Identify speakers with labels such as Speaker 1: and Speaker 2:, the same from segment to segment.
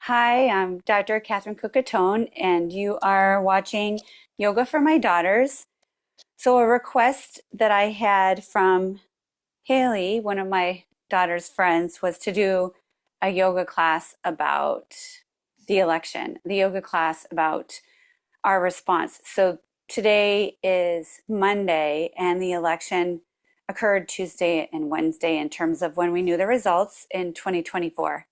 Speaker 1: Hi, I'm Dr. Catherine Cookatone, and you are watching Yoga for My Daughters. So, a request that I had from Hailey, one of my daughter's friends, was to do a yoga class about the election, the yoga class about our response. So, today is Monday, and the election occurred Tuesday and Wednesday in terms of when we knew the results in 2024.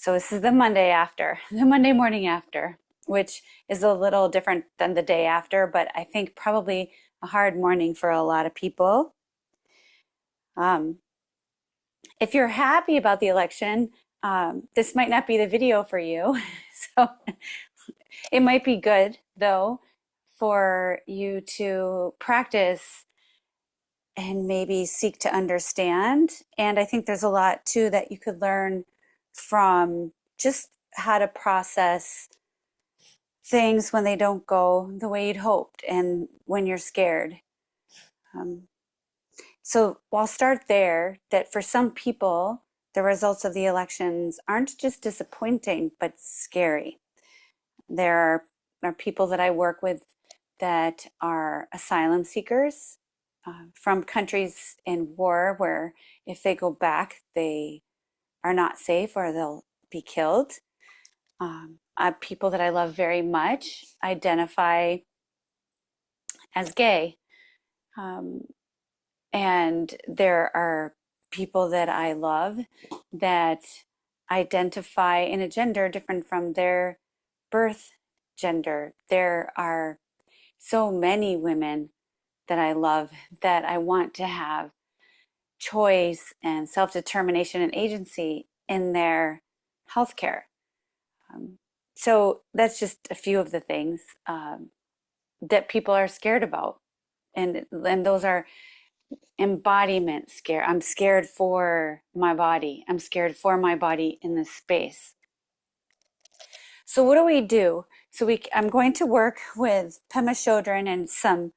Speaker 1: So this is the Monday after, the Monday morning after, which is a little different than the day after, but I think probably a hard morning for a lot of people. Um, if you're happy about the election, this might not be the video for you. So it might be good, though, for you to practice and maybe seek to understand. And I think there's a lot, too, that you could learn from just how to process things when they don't go the way you'd hoped and when you're scared. Um, so I'll start there that for some people, the results of the elections aren't just disappointing, but scary. There are people that I work with that are asylum seekers from countries in war where if they go back, they are not safe or they'll be killed. People that I love very much identify as gay. Um, and there are people that I love that identify in a gender different from their birth gender. There are so many women that I love that I want to have choice and self-determination and agency in their healthcare. Um, so that's just a few of the things that people are scared about. And those are embodiment scare. I'm scared for my body. I'm scared for my body in this space. So what do we do? I'm going to work with Pema Chodron and some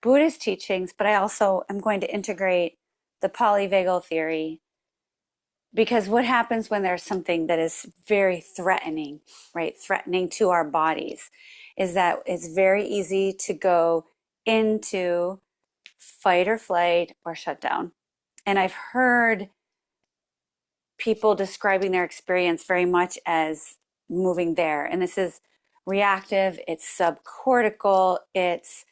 Speaker 1: Buddhist teachings, but I also am going to integrate the polyvagal theory, because what happens when there's something that is very threatening, right? Threatening to our bodies is that it's very easy to go into fight or flight or shut down. And I've heard people describing their experience very much as moving there. And this is reactive, it's subcortical, it's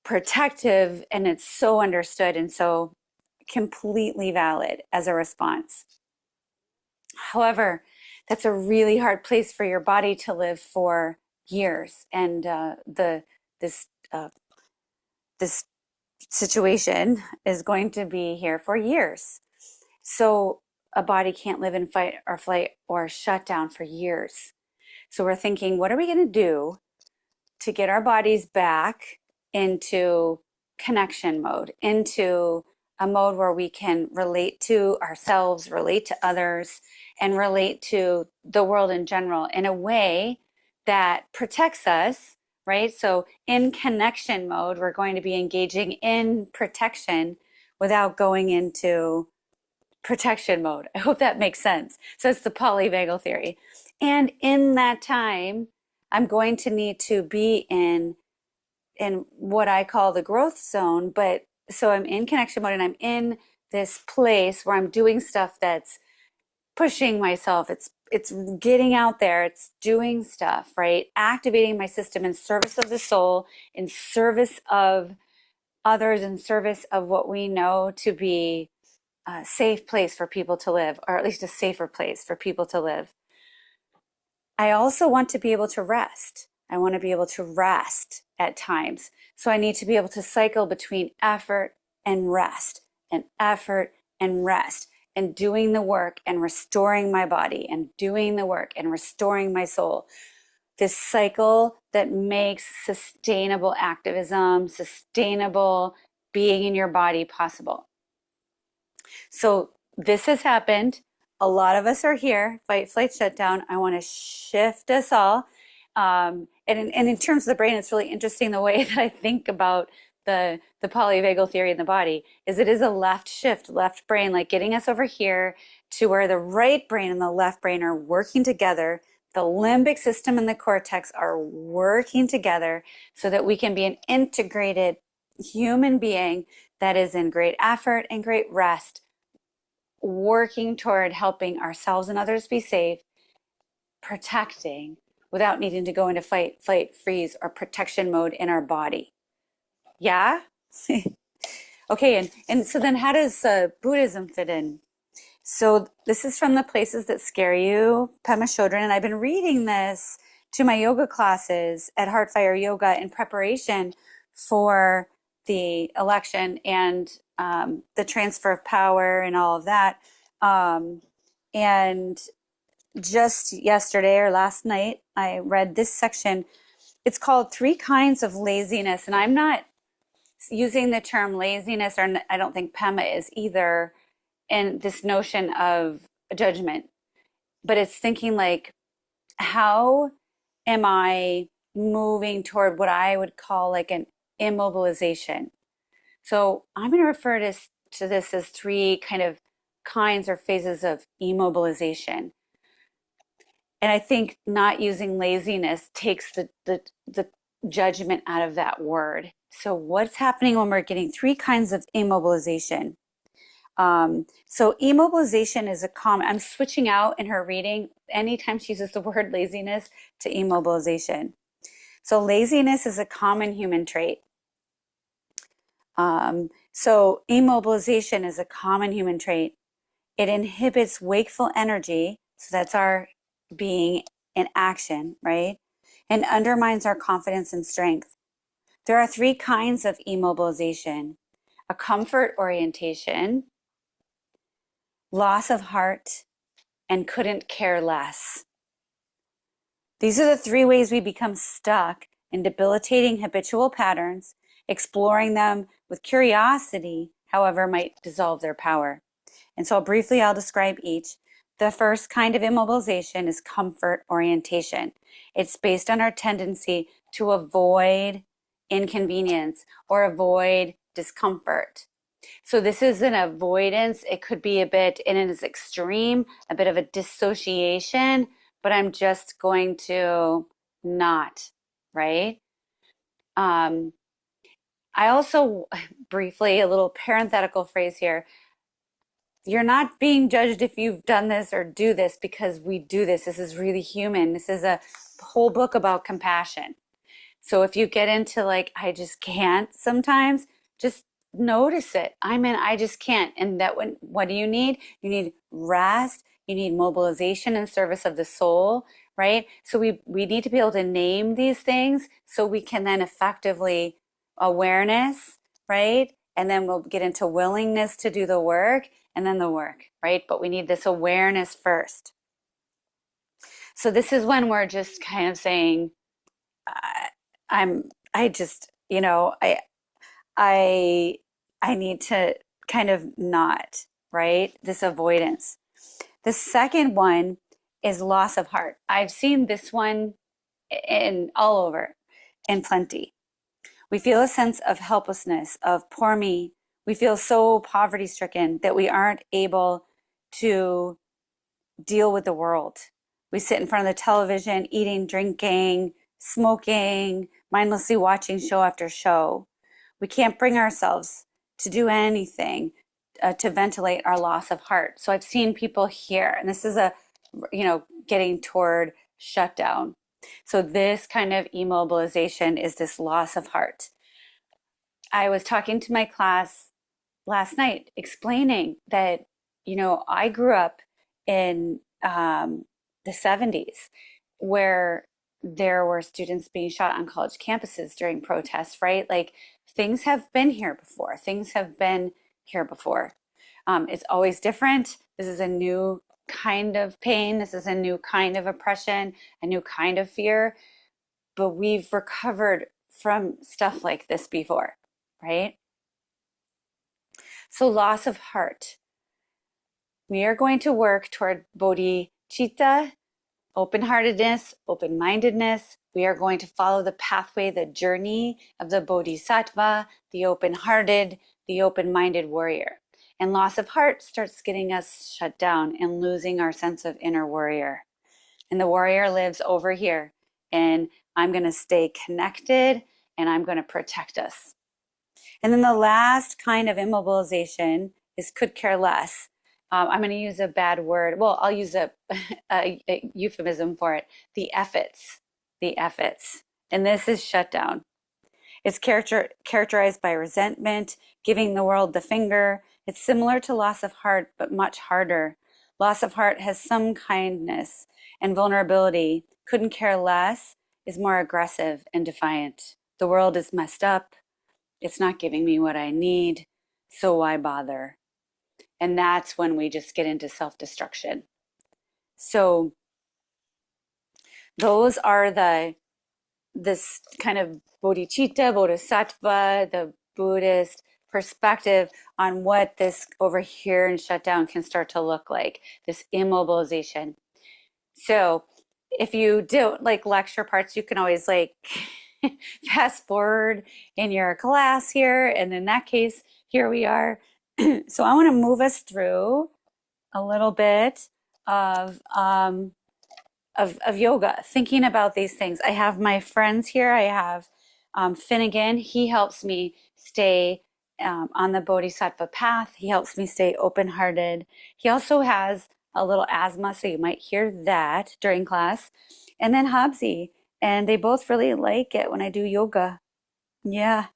Speaker 1: protective, and it's so understood and so completely valid as a response. However, that's a really hard place for your body to live for years. And this this situation is going to be here for years. So a body can't live in fight or flight or shut down for years. So we're thinking, what are we going to do to get our bodies back into connection mode, into a mode where we can relate to ourselves, relate to others, and relate to the world in general in a way that protects us, right? So in connection mode, we're going to be engaging in protection without going into protection mode. I hope that makes sense. So it's the polyvagal theory. And in that time, I'm going to need to be in what I call the growth zone, but so I'm in connection mode and I'm in this place where I'm doing stuff that's pushing myself. It's getting out there, it's doing stuff, right? Activating my system in service of the soul, in service of others, in service of what we know to be a safe place for people to live, or at least a safer place for people to live. I also want to be able to rest. I want to be able to rest at times. So I need to be able to cycle between effort and rest, and effort and rest, and doing the work and restoring my body, and doing the work and restoring my soul. This cycle that makes sustainable activism, sustainable being in your body possible. So this has happened. A lot of us are here, fight, flight, shutdown. I want to shift us all. And in terms of the brain, it's really interesting the way that I think about the polyvagal theory in the body, is it is a left shift, left brain, like getting us over here to where the right brain and the left brain are working together. The limbic system and the cortex are working together so that we can be an integrated human being that is in great effort and great rest, working toward helping ourselves and others be safe, protecting without needing to go into fight, flight, freeze, or protection mode in our body. Yeah? Okay, and so then how does Buddhism fit in? So this is from The Places That Scare You, Pema Chodron, and I've been reading this to my yoga classes at Heartfire Yoga in preparation for the election and the transfer of power and all of that. And just yesterday or last night, I read this section. It's called Three Kinds of Laziness, and I'm not using the term laziness, or I don't think Pema is either, in this notion of judgment, but it's thinking like, how am I moving toward what I would call like an immobilization? So I'm going to refer to this as three kind of kinds or phases of immobilization. And I think not using laziness takes the judgment out of that word. So what's happening when we're getting three kinds of immobilization? So immobilization is a common, I'm switching out in her reading anytime she uses the word laziness to immobilization. So laziness is a common human trait. So immobilization is a common human trait. It inhibits wakeful energy. So that's our being in action, right? And undermines our confidence and strength. There are three kinds of immobilization: a comfort orientation, loss of heart, and couldn't care less. These are the three ways we become stuck in debilitating habitual patterns. Exploring them with curiosity, however, might dissolve their power. And so briefly, I'll describe each. The first kind of immobilization is comfort orientation. It's based on our tendency to avoid inconvenience or avoid discomfort. So this is an avoidance. It could be a bit, in its extreme, a bit of a dissociation, but I'm just going to not, right? I also, briefly, a little parenthetical phrase here. You're not being judged if you've done this or do this, because we do this. This is really human. This is a whole book about compassion. So if you get into like, I just can't sometimes, just notice it. I just can't. And that when, what do you need? You need rest. You need mobilization in service of the soul, right? So we need to be able to name these things so we can then effectively awareness, right? And then we'll get into willingness to do the work and then the work, right? But we need this awareness first. So this is when we're just kind of saying, I just, I need to kind of not, right? This avoidance. The second one is loss of heart. I've seen this one in all over, in plenty. We feel a sense of helplessness, of poor me. We feel so poverty stricken that we aren't able to deal with the world. We sit in front of the television, eating, drinking, smoking, mindlessly watching show after show. We can't bring ourselves to do anything to ventilate our loss of heart. So I've seen people here, and this is getting toward shutdown. So this kind of immobilization is this loss of heart. I was talking to my class last night explaining that, I grew up in the 70s where there were students being shot on college campuses during protests, right? Like things have been here before. Things have been here before. It's always different. This is a new kind of pain. This is a new kind of oppression, a new kind of fear. But we've recovered from stuff like this before, right? So loss of heart. We are going to work toward bodhicitta, open-heartedness, open-mindedness. We are going to follow the pathway, the journey of the bodhisattva, the open-hearted, the open-minded warrior. And loss of heart starts getting us shut down and losing our sense of inner warrior. And the warrior lives over here. And I'm going to stay connected and I'm going to protect us. And then the last kind of immobilization is could care less. I'm going to use a bad word. Well, I'll use a euphemism for it. The effets. The effets. And this is shutdown. It's characterized by resentment, giving the world the finger. It's similar to loss of heart, but much harder. Loss of heart has some kindness and vulnerability. Couldn't care less is more aggressive and defiant. The world is messed up. It's not giving me what I need, so why bother? And that's when we just get into self-destruction. So those are this kind of bodhicitta, bodhisattva, the Buddhist perspective on what this over here in shutdown can start to look like, this immobilization. So if you do like lecture parts, you can always like fast forward in your class here. And in that case, here we are. So I want to move us through a little bit of yoga, thinking about these things. I have my friends here. I have Finnegan. He helps me stay on the bodhisattva path. He helps me stay open-hearted. He also has a little asthma, so you might hear that during class. And then Habsi, and they both really like it when I do yoga. Yeah,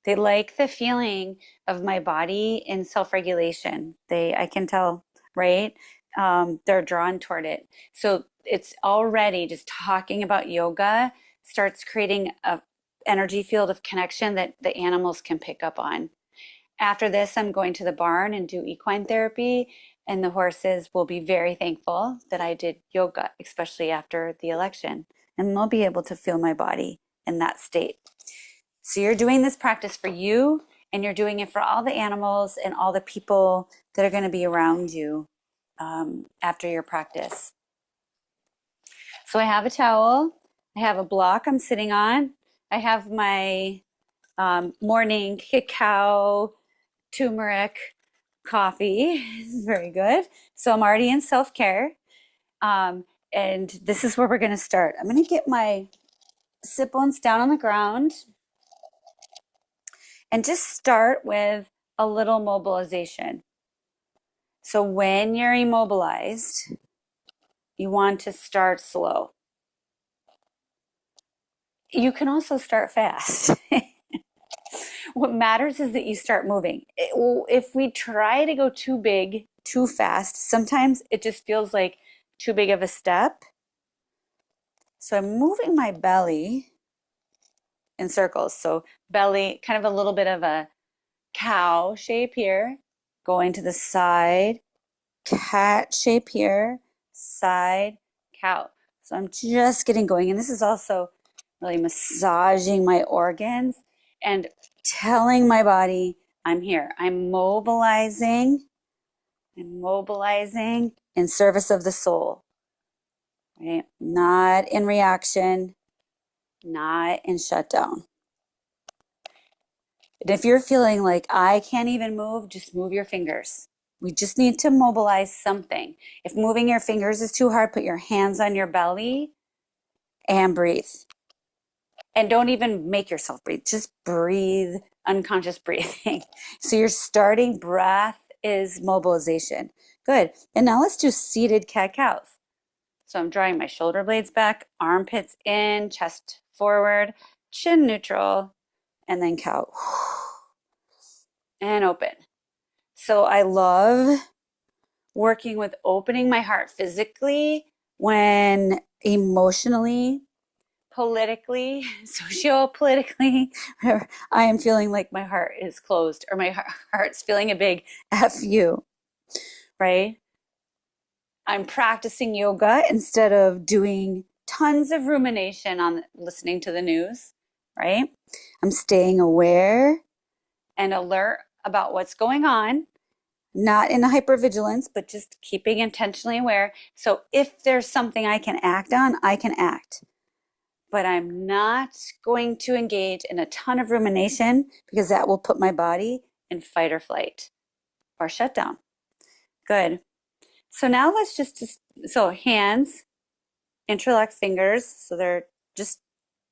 Speaker 1: they like the feeling of my body in self-regulation. I can tell, right? They're drawn toward it. So it's already just talking about yoga starts creating a energy field of connection that the animals can pick up on. After this, I'm going to the barn and do equine therapy, and the horses will be very thankful that I did yoga, especially after the election, and they'll be able to feel my body in that state. So you're doing this practice for you, and you're doing it for all the animals and all the people that are going to be around you after your practice. So I have a towel, I have a block I'm sitting on, I have my morning cacao turmeric coffee. It's very good. So I'm already in self-care. And this is where we're going to start. I'm going to get my sit bones down on the ground and just start with a little mobilization. So when you're immobilized, you want to start slow. You can also start fast. What matters is that you start moving. If we try to go too big, too fast, sometimes it just feels like too big of a step. So I'm moving my belly in circles. So belly, kind of a little bit of a cow shape here, going to the side, cat shape here, side, cow. So I'm just getting going. And this is also really massaging my organs and telling my body, I'm here. I'm mobilizing in service of the soul, right? Not in reaction, not in shutdown. And if you're feeling like I can't even move, just move your fingers. We just need to mobilize something. If moving your fingers is too hard, put your hands on your belly and breathe. And don't even make yourself breathe. Just breathe, unconscious breathing. So your starting breath is mobilization. Good. And now let's do seated cat-cows. So I'm drawing my shoulder blades back, armpits in, chest forward, chin neutral, and then cow. And open. So I love working with opening my heart physically when emotionally, politically, socio-politically, I am feeling like my heart is closed or my heart's feeling a big F you, right? I'm practicing yoga instead of doing tons of rumination on listening to the news, right? I'm staying aware and alert about what's going on, not in a hypervigilance, but just keeping intentionally aware. So if there's something I can act on, I can act. but I'm not going to engage in a ton of rumination because that will put my body in fight or flight or shut down. Good. So now let's so hands, interlock fingers. So they're just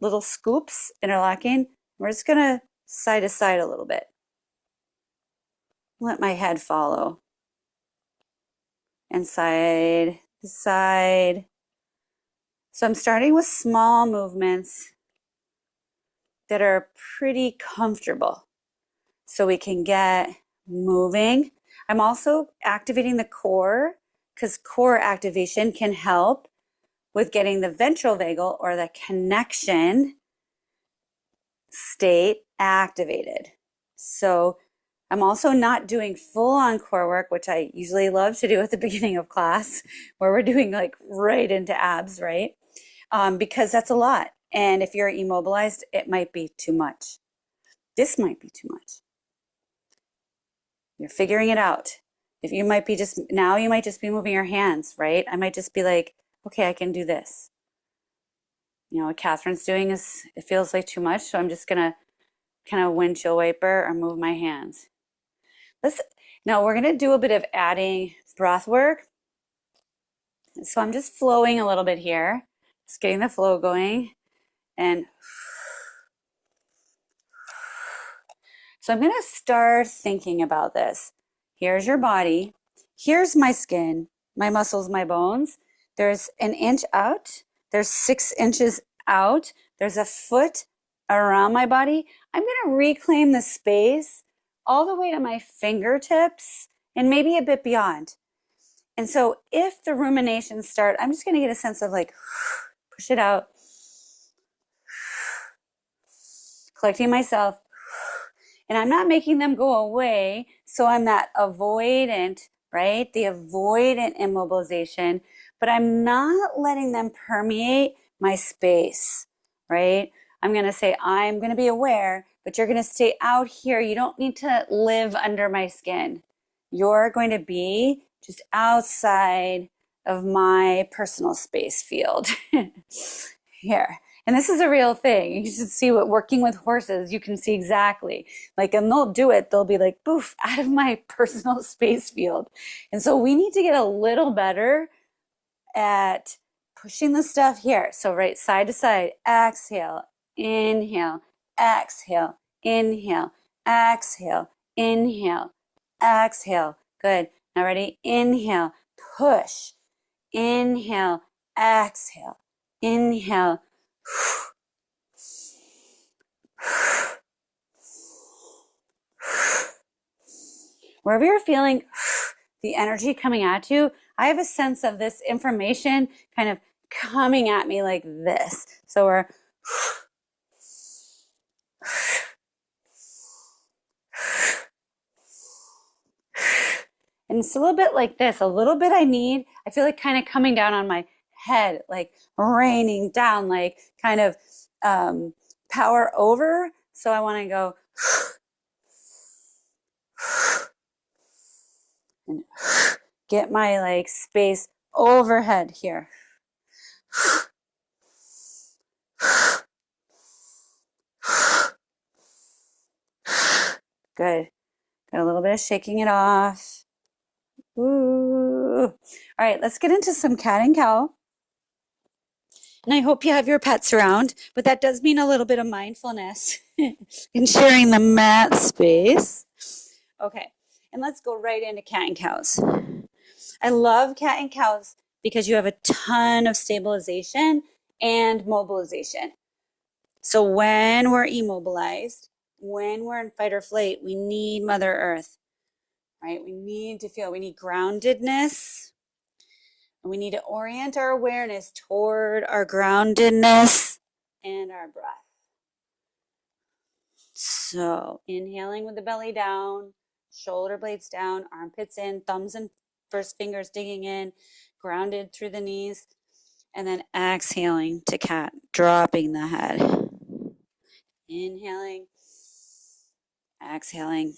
Speaker 1: little scoops interlocking. We're just gonna side to side a little bit. Let my head follow. And side to side. So I'm starting with small movements that are pretty comfortable so we can get moving. I'm also activating the core because core activation can help with getting the ventral vagal or the connection state activated. So I'm also not doing full on core work, which I usually love to do at the beginning of class, where we're doing like right into abs, right? Because that's a lot. And if you're immobilized, it might be too much. This might be too much. You're figuring it out. If you might be now you might just be moving your hands, right? I might just be like, okay, I can do this. You know, what Catherine's doing is, it feels like too much. So I'm just gonna kind of windshield wiper or move my hands. Now we're gonna do a bit of adding breath work. So I'm just flowing a little bit here, just getting the flow going. And so I'm gonna start thinking about this. Here's your body. Here's my skin, my muscles, my bones. There's an inch out. There's 6 inches out. There's a foot around my body. I'm gonna reclaim the space all the way to my fingertips and maybe a bit beyond. And so if the ruminations start, I'm just gonna get a sense of like, push it out, collecting myself, and I'm not making them go away. So I'm that avoidant, right? The avoidant immobilization, but I'm not letting them permeate my space, right? I'm going to say, I'm going to be aware, but you're going to stay out here. You don't need to live under my skin. You're going to be just outside of my personal space field here. And this is a real thing. You should see what working with horses, you can see exactly. Like, and they'll do it. They'll be like, poof, out of my personal space field. And so we need to get a little better at pushing the stuff here. So right side to side, exhale, inhale, exhale, inhale, exhale, inhale, exhale. Good. Now ready? Inhale, push, inhale, exhale, inhale. Wherever you're feeling the energy coming at you, I have a sense of this information kind of coming at me like this. So we're and it's a little bit like this. A little bit I feel like kind of coming down on my head, like raining down, like kind of power over. So I want to go and get my like space overhead here. Good. Got a little bit of shaking it off. Ooh. All right, let's get into some cat and cow. And I hope you have your pets around, but that does mean a little bit of mindfulness in sharing the mat space. Okay, and let's go right into cat and cows. I love cat and cows because you have a ton of stabilization and mobilization. So when we're immobilized, when we're in fight or flight, we need Mother Earth, right? We need groundedness. And we need to orient our awareness toward our groundedness and our breath. So inhaling with the belly down, shoulder blades down, armpits in, thumbs and first fingers digging in, grounded through the knees, and then exhaling to cat, dropping the head. Inhaling, exhaling.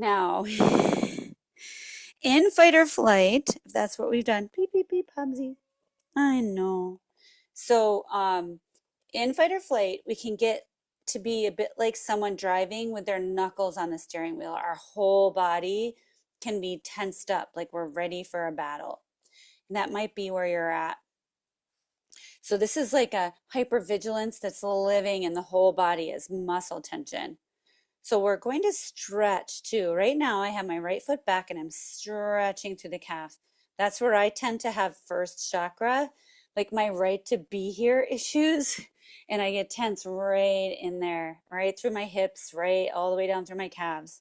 Speaker 1: Now, in fight or flight, if that's what we've done, beep, beep, beep, Pubsy. I know. So, in fight or flight, we can get to be a bit like someone driving with their knuckles on the steering wheel. Our whole body can be tensed up, like we're ready for a battle. And that might be where you're at. So this is like a hypervigilance that's living in the whole body as muscle tension. So we're going to stretch too. Right now I have my right foot back and I'm stretching through the calf. That's where I tend to have first chakra, like my right to be here issues. And I get tense right in there, right through my hips, right all the way down through my calves.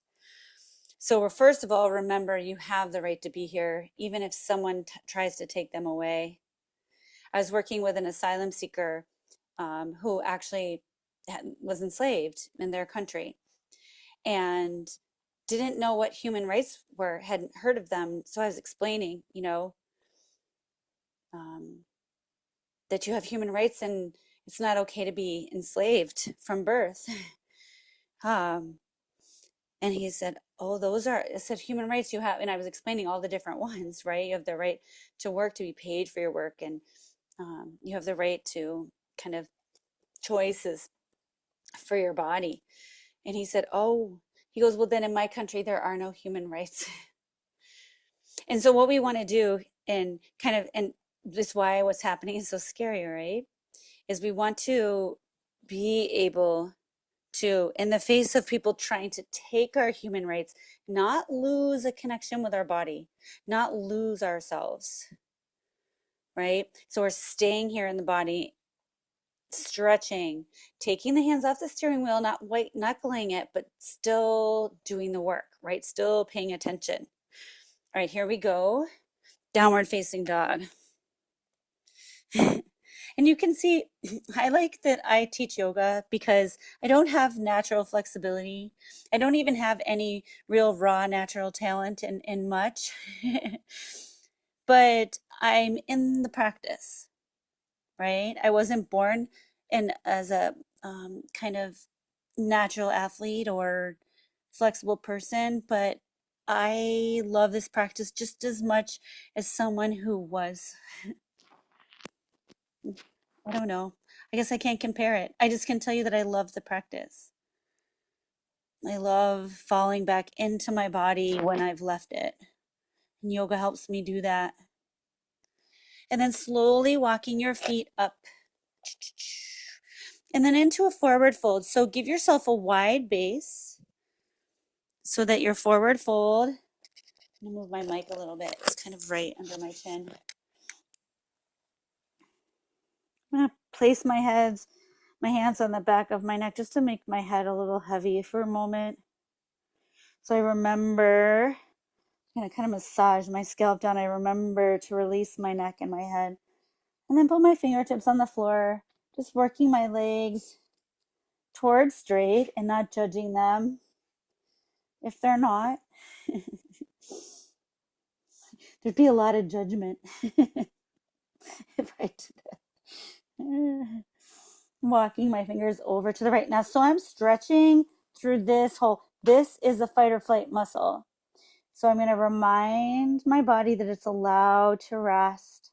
Speaker 1: So we're first of all, remember you have the right to be here, even if someone tries to take them away. I was working with an asylum seeker who actually was enslaved in their country and didn't know what human rights were, hadn't heard of them. So I was explaining, that you have human rights and it's not okay to be enslaved from birth. And he said, oh, I said, human rights you have. And I was explaining all the different ones, right? You have the right to work, to be paid for your work. And you have the right to kind of choices for your body. And he said, oh, he goes, well, then in my country, there are no human rights. And so what we want to do and this is why what's happening is so scary, right? Is we want to be able to, in the face of people trying to take our human rights, not lose a connection with our body, not lose ourselves, right? So we're staying here in the body, stretching, taking the hands off the steering wheel, not white knuckling it, but still doing the work, right? Still paying attention. All right, here we go. Downward facing dog. And you can see, I like that I teach yoga because I don't have natural flexibility. I don't even have any real raw natural talent in much, but I'm in the practice, right? I wasn't born as a kind of natural athlete or flexible person, but I love this practice just as much as someone who was. I don't know. I guess I can't compare it. I just can tell you that I love the practice. I love falling back into my body when I've left it. And yoga helps me do that. And then slowly walking your feet up. And then into a forward fold. So give yourself a wide base so that your forward fold. I'm going to move my mic a little bit. It's kind of right under my chin. I'm going to place my hands on the back of my neck just to make my head a little heavy for a moment. So I remember, I'm going to kind of massage my scalp down. I remember to release my neck and my head. And then put my fingertips on the floor, just working my legs towards straight and not judging them if they're not. There'd be a lot of judgment if I did that. Walking my fingers over to the right. Now, so I'm stretching through this is a fight or flight muscle. So I'm going to remind my body that it's allowed to rest.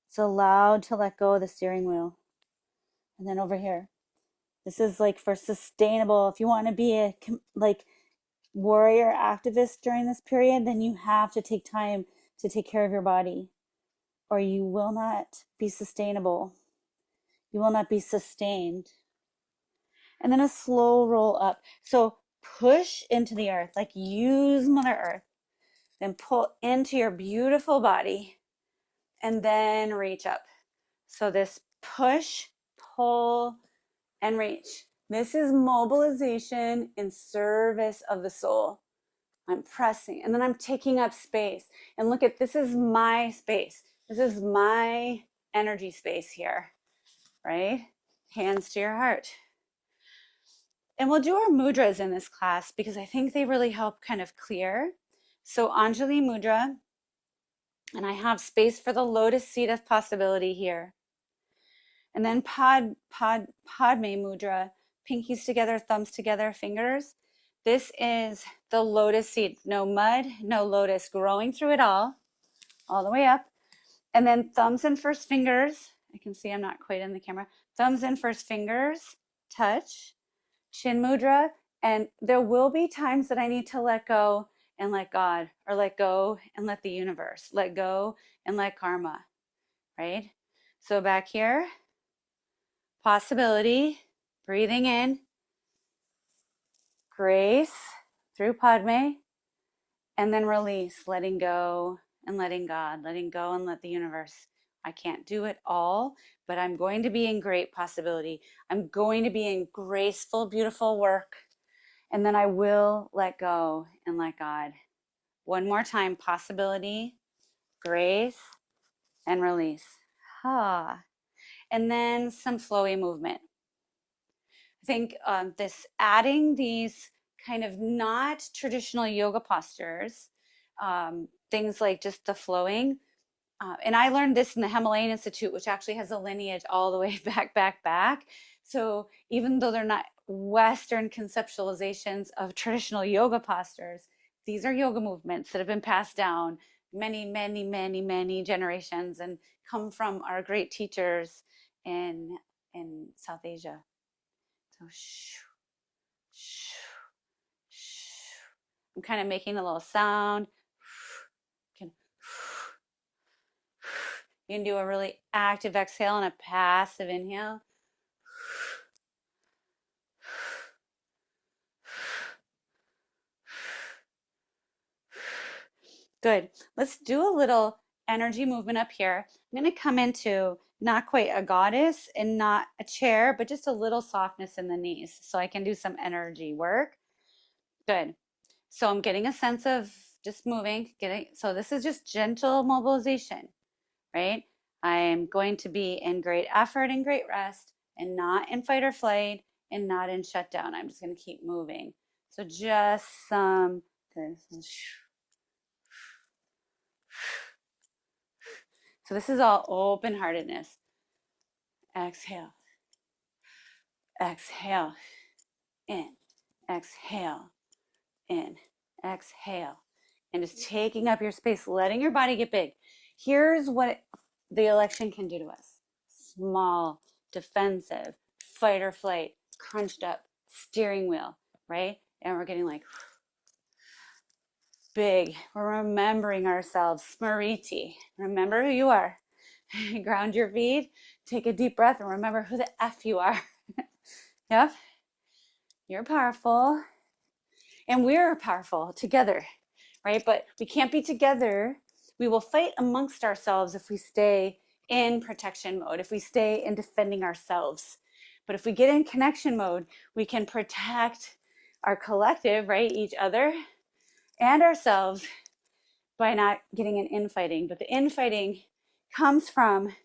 Speaker 1: It's allowed to let go of the steering wheel. And then over here, this is like for sustainable. If you want to be a warrior activist during this period, then you have to take time to take care of your body, or you will not be sustainable. You will not be sustained. And then a slow roll up. So push into the earth, like use Mother Earth. Then pull into your beautiful body and then reach up. So this push, pull, and reach. This is mobilization in service of the soul. I'm pressing and then I'm taking up space. And look at, this is my space. This is my energy space here, right? Hands to your heart. And we'll do our mudras in this class because I think they really help kind of clear. So Anjali Mudra, and I have space for the lotus seat of possibility here. And then Padme Mudra, pinkies together, thumbs together, fingers. This is the lotus seed. No mud, no lotus, growing through it all the way up. And then thumbs and first fingers. I can see I'm not quite in the camera. Thumbs and first fingers touch. Chin mudra. And there will be times that I need to let go and let God, or let go and let the universe, let go and let karma, right? So back here, possibility, breathing in, grace through Padme, and then release, letting go and letting God, letting go and let the universe. I can't do it all, but I'm going to be in great possibility. I'm going to be in graceful, beautiful work. And then I will let go and let God. One more time, possibility, grace, and release. Ah. And then some flowy movement. I think this adding these kind of not traditional yoga postures, things like just the flowing. And I learned this in the Himalayan Institute, which actually has a lineage all the way back. So even though they're not Western conceptualizations of traditional yoga postures, these are yoga movements that have been passed down many generations and come from our great teachers in South Asia. So I'm kind of making a little sound. You can do a really active exhale and a passive inhale. Good. Let's do a little energy movement up here. I'm going to come into not quite a goddess and not a chair, but just a little softness in the knees so I can do some energy work. Good. So I'm getting a sense of just moving, so this is just gentle mobilization, right? I am going to be in great effort and great rest and not in fight or flight and not in shutdown. I'm just going to keep moving. So just some. So this is all open-heartedness. Exhale. Exhale. In. Exhale. In. Exhale. And just taking up your space, letting your body get big. Here's what the election can do to us. Small, defensive, fight or flight, crunched up, steering wheel, right? And we're getting like big. We're remembering ourselves. Smriti. Remember who you are. Ground your feet. Take a deep breath and remember who the F you are. Yep. You're powerful. And we're powerful together, right? But we can't be together. We will fight amongst ourselves if we stay in protection mode, if we stay in defending ourselves. But if we get in connection mode, we can protect our collective, right? Each other and ourselves by not getting in infighting. But the infighting comes from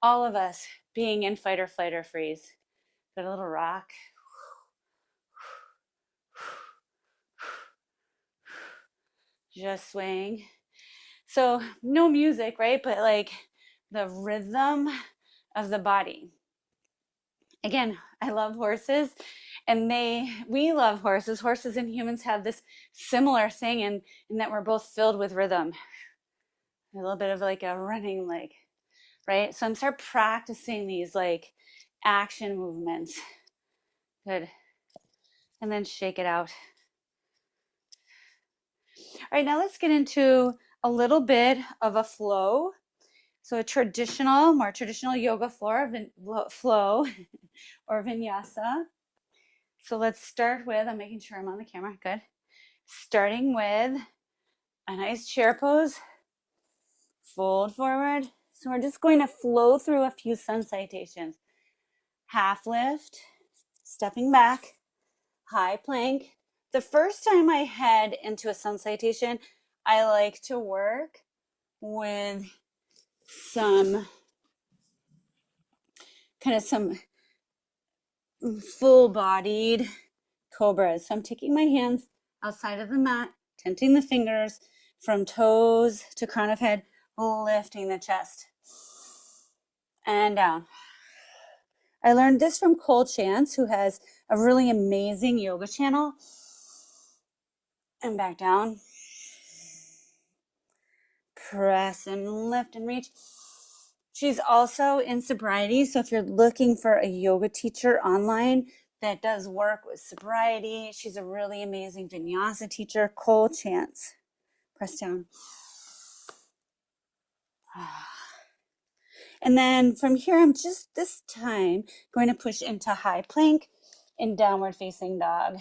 Speaker 1: all of us being in fight or flight or freeze. Got a little rock. Just swaying. So no music, right? But like the rhythm of the body. Again, I love horses and we love horses. Horses and humans have this similar thing in that we're both filled with rhythm. A little bit of like a running leg, right? So I'm start practicing these like action movements. Good. And then shake it out. All right, now let's get into a little bit of a flow. So a more traditional yoga flow or vinyasa. So let's start with, I'm making sure I'm on the camera, good. Starting with a nice chair pose, fold forward. So we're just going to flow through a few sun salutations. Half lift, stepping back, high plank. The first time I head into a sun salutation, I like to work with some full-bodied cobras. So I'm taking my hands outside of the mat, tenting the fingers from toes to crown of head, lifting the chest and down. I learned this from Cole Chance, who has a really amazing yoga channel. and back down. Press and lift and reach. She's also in sobriety, so if you're looking for a yoga teacher online that does work with sobriety, she's a really amazing vinyasa teacher. Cole Chance. Press down. And then from here, I'm just this time going to push into high plank and downward facing dog.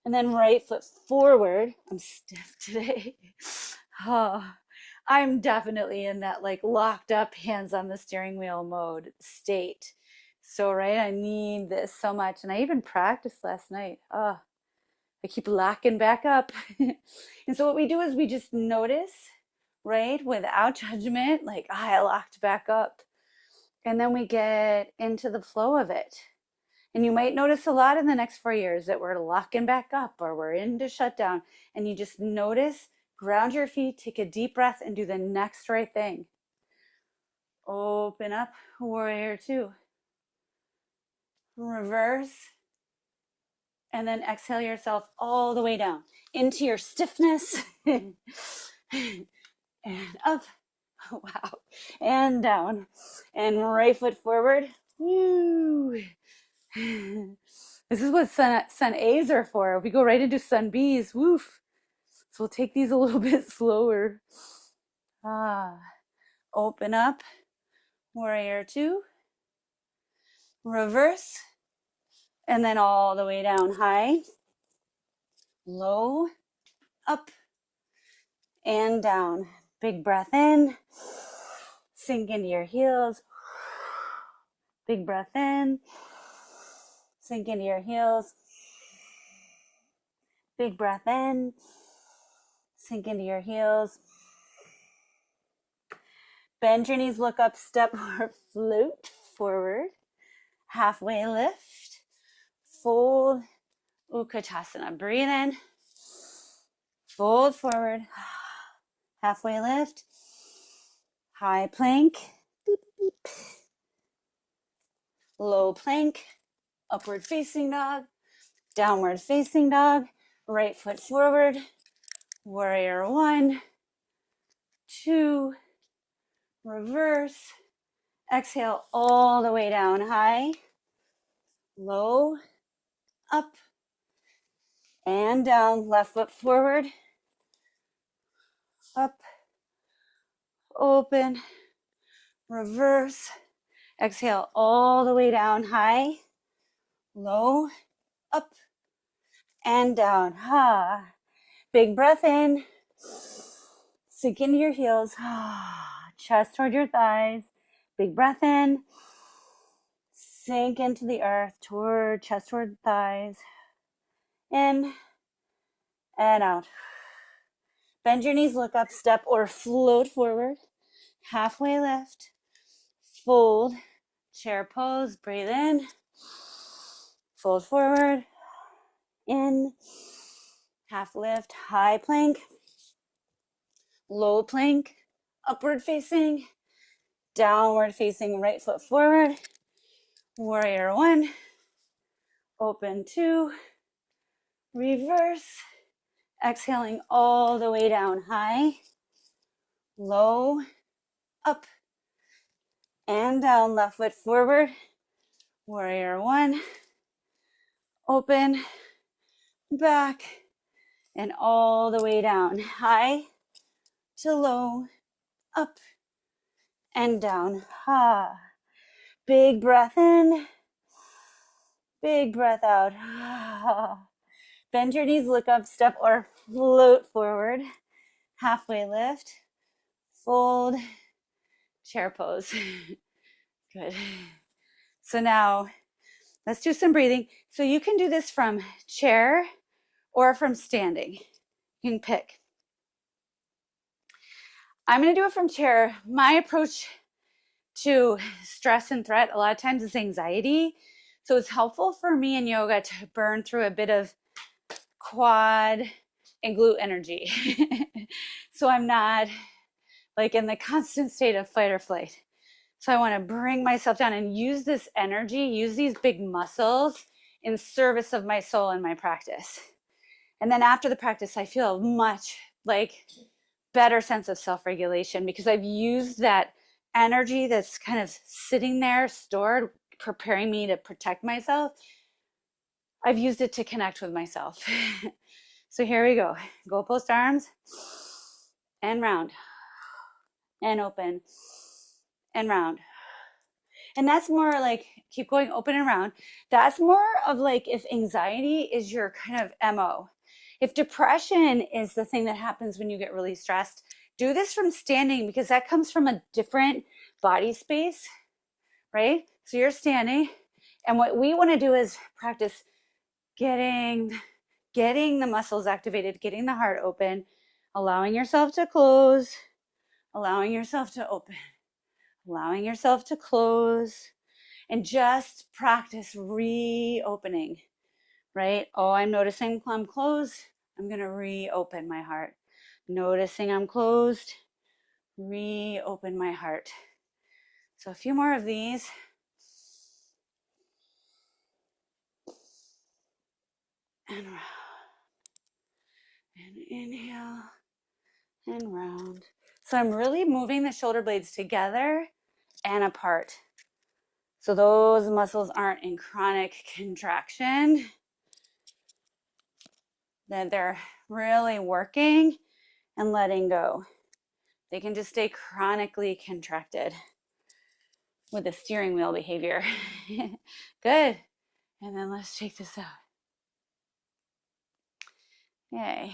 Speaker 1: And then right foot forward. I'm stiff today. Oh, I'm definitely in that like locked up hands on the steering wheel mode state. So, right, I need this so much. And I even practiced last night. Oh, I keep locking back up. And so what we do is we just notice, right, without judgment, like, I locked back up. And then we get into the flow of it. And you might notice a lot in the next 4 years that we're locking back up or we're into shutdown. And you just notice, ground your feet, take a deep breath, and do the next right thing. Open up, warrior two. Reverse. And then exhale yourself all the way down into your stiffness. And up. Wow. And down. And right foot forward. Woo. This is what sun A's are for. We go right into sun B's. Woof. So we'll take these a little bit slower. Open up. Warrior two. Reverse. And then all the way down. High. Low. Up. And down. Big breath in. Sink into your heels. Big breath in. Sink into your heels. Big breath in. Sink into your heels. Bend your knees, look up, step or float forward. Halfway lift. Fold. Utkatasana. Breathe in. Fold forward. Halfway lift. High plank. Beep, beep. Low plank. Upward facing dog. Downward facing dog. Right foot forward. Warrior one. Two. Reverse. Exhale all the way down. High. Low. Up. And down. Left foot forward. Up. Open. Reverse. Exhale all the way down. High. Low. Up. And down. Big breath in. Sink into your heels. Chest toward your thighs. Big breath in. Sink into the earth. Chest toward thighs. In and out. Bend your knees, look up, step or float forward. Halfway lift. Fold. Chair pose. Breathe in. Fold forward. In. Half lift. High plank. Low plank. Upward facing. Downward facing. Right foot forward. Warrior one. Open two. Reverse. Exhaling all the way down. High. Low. Up. And down. Left foot forward. Warrior one. Open. Back. And all the way down. High to low. Up. And down. Big breath in. Big breath out. Bend your knees, look up, step or float forward. Halfway lift. Fold. Chair pose. Good. So now let's do some breathing. So you can do this from chair or from standing. You can pick. I'm going to do it from chair. My approach to stress and threat a lot of times is anxiety. So it's helpful for me in yoga to burn through a bit of quad and glute energy. So I'm not like in the constant state of fight or flight. So I want to bring myself down and use this energy, use these big muscles in service of my soul and my practice. And then after the practice, I feel much like better sense of self-regulation because I've used that energy that's kind of sitting there stored, preparing me to protect myself. I've used it to connect with myself. So here we go. Goal post arms and round and open and round. And that's more like keep going open and round. That's more of like if anxiety is your kind of MO. If depression is the thing that happens when you get really stressed, do this from standing because that comes from a different body space, right? So you're standing. And what we want to do is practice getting the muscles activated, getting the heart open, allowing yourself to close, allowing yourself to open, allowing yourself to close, and just practice reopening, right? Oh, I'm noticing I'm closed. I'm going to reopen my heart. Noticing I'm closed, reopen my heart. So a few more of these. And round. And inhale and round. So I'm really moving the shoulder blades together and apart. So those muscles aren't in chronic contraction, that they're really working and letting go. They can just stay chronically contracted with the steering wheel behavior. Good. And then let's check this out. Yay.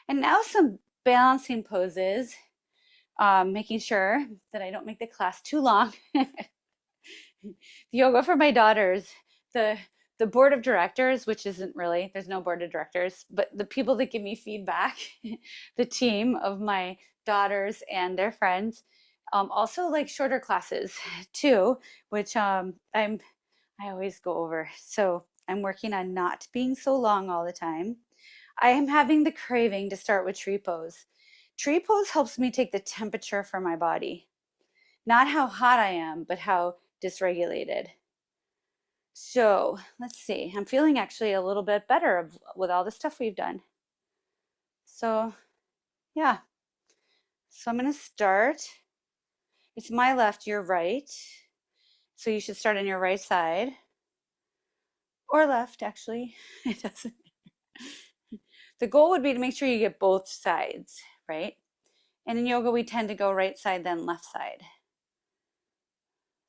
Speaker 1: And now some balancing poses, making sure that I don't make the class too long. Yoga for my daughters, the board of directors, which isn't really, there's no board of directors, but the people that give me feedback, the team of my daughters and their friends, also like shorter classes too, which I always go over. So I'm working on not being so long all the time. I am having the craving to start with tree pose. Tree pose helps me take the temperature for my body. Not how hot I am, but how dysregulated. So let's see. I'm feeling actually a little bit better with all the stuff we've done. So yeah. So I'm going to start. It's my left, your right. So you should start on your right side. Or left, actually. It doesn't. The goal would be to make sure you get both sides, right? And in yoga, we tend to go right side, then left side.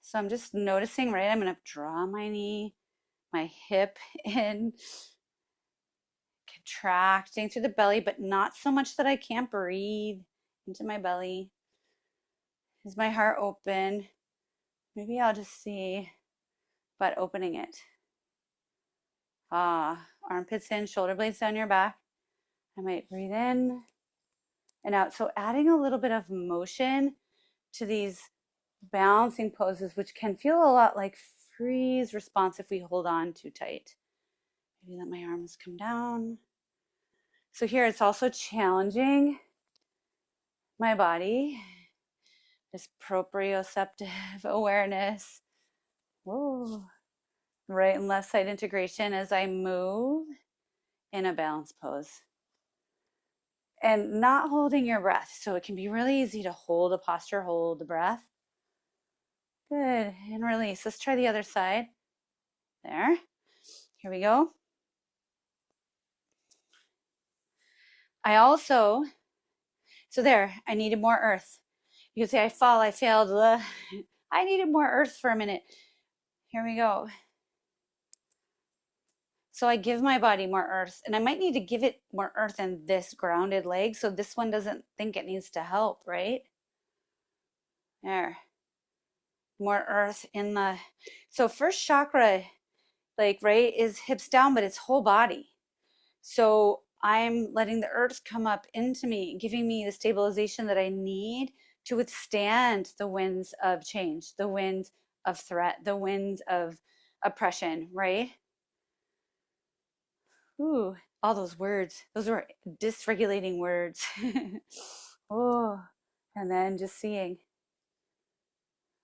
Speaker 1: So I'm just noticing, right? I'm going to draw my knee, my hip in, contracting through the belly, but not so much that I can't breathe into my belly. Is my heart open? Maybe I'll just see, but opening it. Armpits in, shoulder blades down your back. I might breathe in and out. So adding a little bit of motion to these balancing poses, which can feel a lot like freeze response if we hold on too tight. Maybe let my arms come down. So here it's also challenging my body, this proprioceptive awareness. Whoa. Right and left side integration as I move in a balance pose. And not holding your breath. So it can be really easy to hold a posture, hold the breath. Good. And release. Let's try the other side. There. Here we go. So there, I needed more earth. You can say, I fall, I failed. I needed more earth for a minute. Here we go. So I give my body more earth, and I might need to give it more earth in this grounded leg so this one doesn't think it needs to help, right? There. More earth in the, so first chakra, like, right, is hips down, but it's whole body. So I'm letting the earth come up into me, giving me the stabilization that I need to withstand the winds of change, the winds of threat, the winds of oppression, right? Ooh, all those words. Those were dysregulating words. Oh, and then just seeing.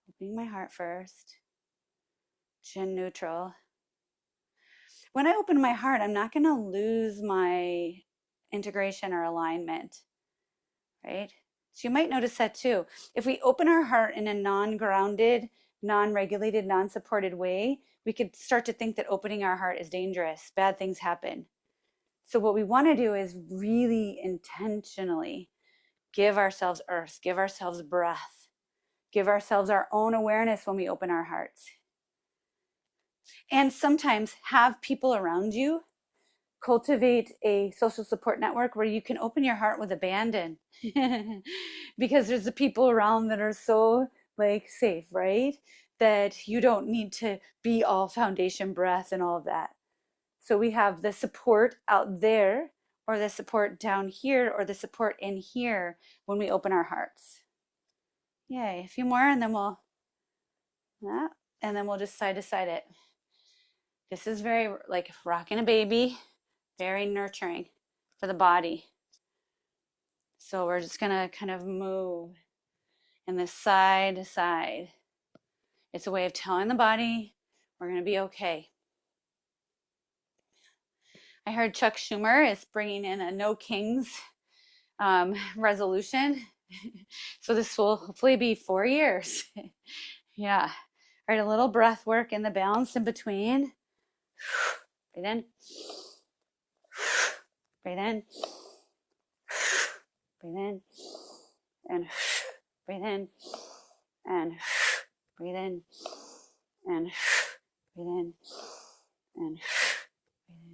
Speaker 1: Opening my heart first. Chin neutral. when I open my heart, I'm not going to lose my integration or alignment, right? So you might notice that too. If we open our heart in a non-grounded, non-regulated, non-supported way, we could start to think that opening our heart is dangerous. Bad things happen. So what we want to do is really intentionally give ourselves earth, give ourselves breath, give ourselves our own awareness when we open our hearts. And sometimes have people around you. Cultivate a social support network where you can open your heart with abandon because there's the people around that are so like safe, right? That you don't need to be all foundation breath and all of that. So we have the support out there or the support down here or the support in here when we open our hearts. Yay, a few more and then we'll just side to side it. This is very like rocking a baby, very nurturing for the body. So we're just gonna kind of move in this side to side. It's a way of telling the body we're gonna be okay. I heard Chuck Schumer is bringing in a no kings resolution. So this will hopefully be 4 years. Yeah. All right, a little breath work in the balance in between. Breathe in. Breathe in. Breathe in. And breathe in. And breathe in. And breathe in. And breathe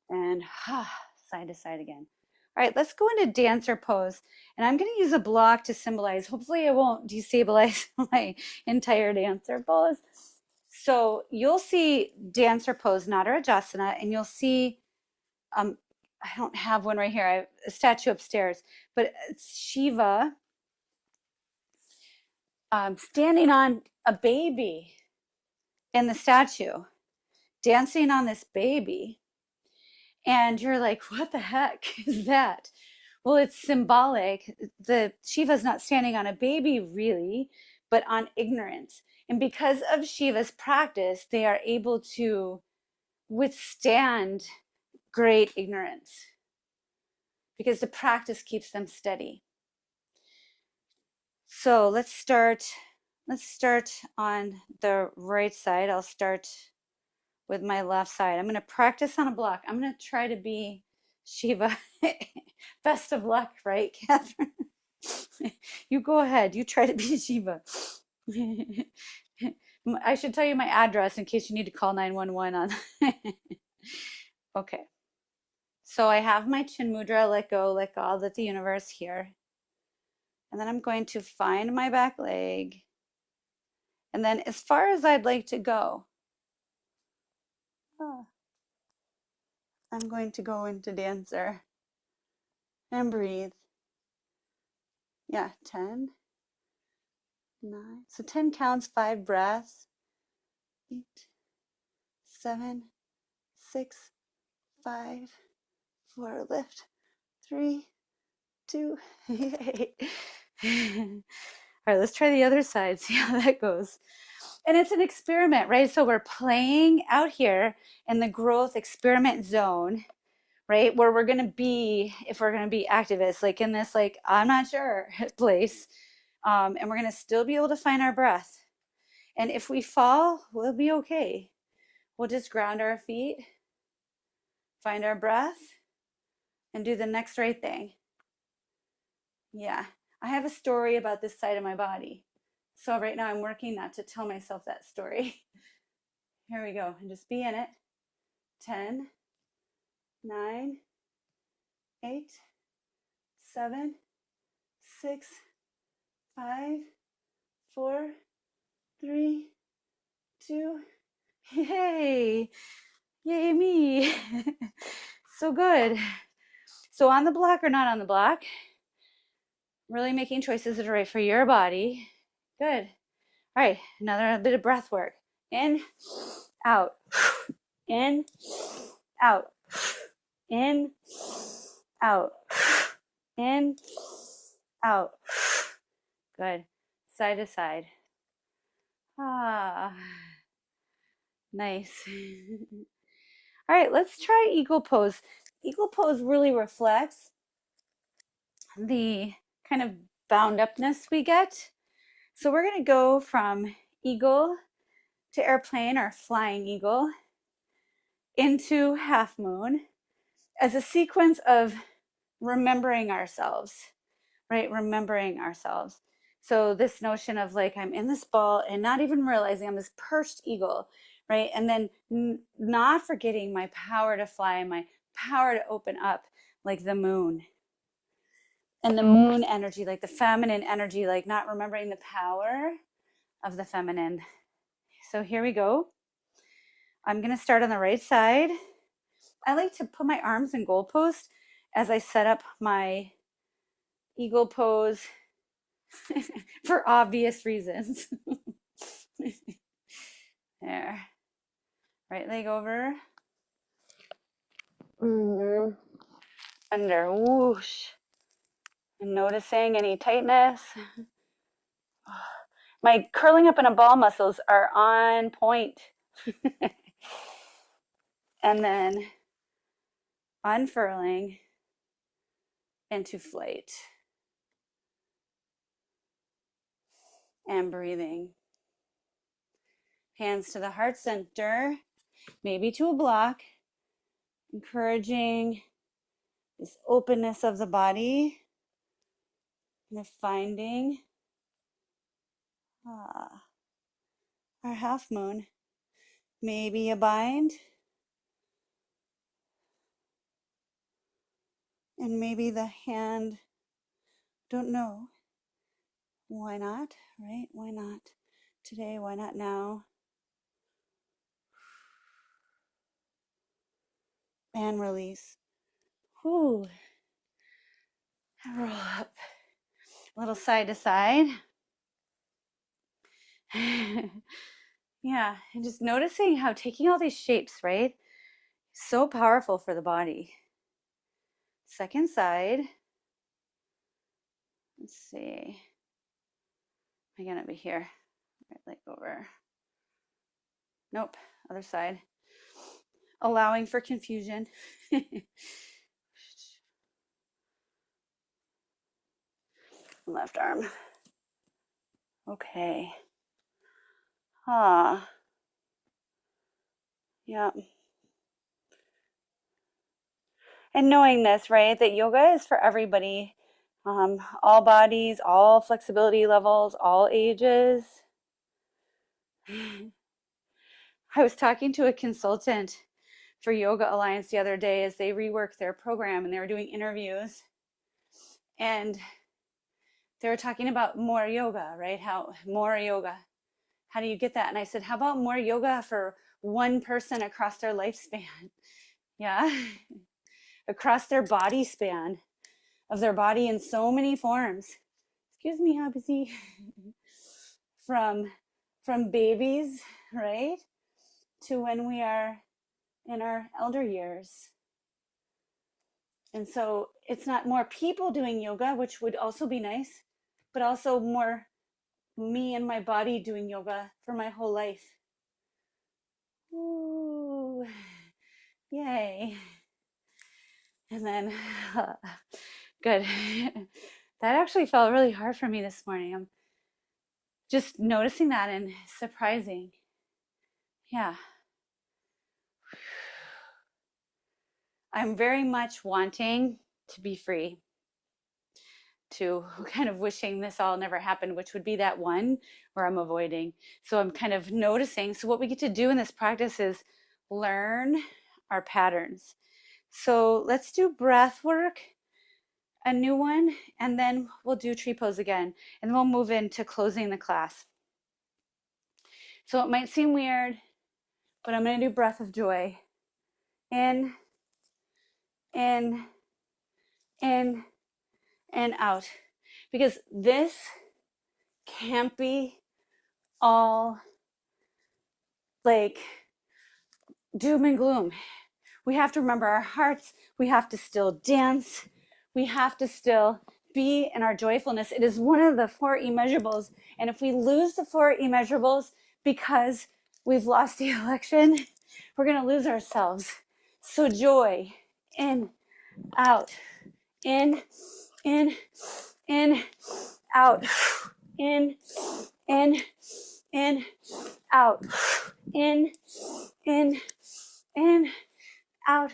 Speaker 1: in. And side to side again. All right, let's go into dancer pose. And I'm going to use a block to symbolize. Hopefully it won't destabilize my entire dancer pose. So you'll see dancer pose, Nadarajasana, and you'll see, I don't have one right here. I have a statue upstairs, but it's Shiva standing on a baby in the statue, dancing on this baby. And you're like, what the heck is that? Well, it's symbolic. The Shiva's not standing on a baby really, but on ignorance. And because of Shiva's practice, they are able to withstand great ignorance because the practice keeps them steady. So let's start on the right side. I'll start with my left side. I'm going to practice on a block. I'm going to try to be Shiva. Best of luck, right, Catherine? You go ahead. You try to be Shiva. I should tell you my address in case you need to call 911 on. Okay. So I have my chin mudra, let go, let God, let the universe here. And then I'm going to find my back leg. And then as far as I'd like to go, I'm going to go into dancer and breathe. Yeah, 10, 9. So 10 counts, 5 breaths. 8, 7, 6, 5, 4, lift. 3, 2. All right, let's try the other side, see how that goes. And it's an experiment, right? So we're playing out here in the growth experiment zone, right? Where we're going to be, if we're going to be activists, like in this, like, I'm not sure place. And we're going to still be able to find our breath. And if we fall, we'll be okay. We'll just ground our feet, find our breath, and do the next right thing. Yeah, I have a story about this side of my body. So right now I'm working not to tell myself that story. Here we go, and just be in it. 10, 9, 8, 7, 6, 5, 4, 3, 2. Yay! Yay me! So good. So on the block or not on the block, really making choices that are right for your body. Good. All right, another bit of breath work. In, out, in, out, in, out, in, out. Good. Side to side. Ah, nice. All right, let's try eagle pose. Eagle pose really reflects the kind of bound upness we get. So we're going to go from eagle to airplane or flying eagle into half moon as a sequence of remembering ourselves, right? Remembering ourselves. So this notion of like, I'm in this ball and not even realizing I'm this perched eagle, right? And then not forgetting my power to fly, my power to open up like the moon. And the moon energy, like the feminine energy, like not remembering the power of the feminine. So here we go. I'm going to start on the right side. I like to put my arms in goal post as I set up my eagle pose for obvious reasons. There. Right leg over. Under. Whoosh. And noticing any tightness. My curling up in a ball muscles are on point. And then unfurling into flight. And breathing. Hands to the heart center, maybe to a block, encouraging this openness of the body, and finding our half moon. Maybe a bind, and maybe the hand, don't know. Why not, right? Why not today? Why not now? And release. Whoo. Roll up. A little side to side. Yeah, and just noticing how taking all these shapes, right? So powerful for the body. Second side. Let's see. I'm gonna be here. Right leg over. Nope, other side. Allowing for confusion. Left arm. Okay. Yeah. And knowing this, right, that yoga is for everybody, all bodies, all flexibility levels, all ages. I was talking to a consultant for Yoga Alliance the other day as they reworked their program and they were doing interviews. And they were talking about more yoga, right? How more yoga. How do you get that? And I said, how about more yoga for one person across their lifespan? Yeah. Across their body span of their body in so many forms. Excuse me, how busy? From babies, right? To when we are in our elder years. And so it's not more people doing yoga, which would also be nice, but also more me and my body doing yoga for my whole life. Ooh, yay. And then, good. That actually felt really hard for me this morning. I'm just noticing that and surprising. Yeah. I'm very much wanting to be free, to kind of wishing this all never happened, which would be that one where I'm avoiding. So I'm kind of noticing. So what we get to do in this practice is learn our patterns. So let's do breath work, a new one, and then we'll do tree pose again, and then we'll move into closing the class. So it might seem weird, but I'm going to do breath of joy. In, in, in, and out. Because this can't be all like doom and gloom. We have to remember our hearts. We have to still dance. We have to still be in our joyfulness. It is one of the 4 immeasurables. And if we lose the 4 immeasurables because we've lost the election, we're going to lose ourselves. So joy, in, out, in, in, in, out, in, in, in, out, in, in, out.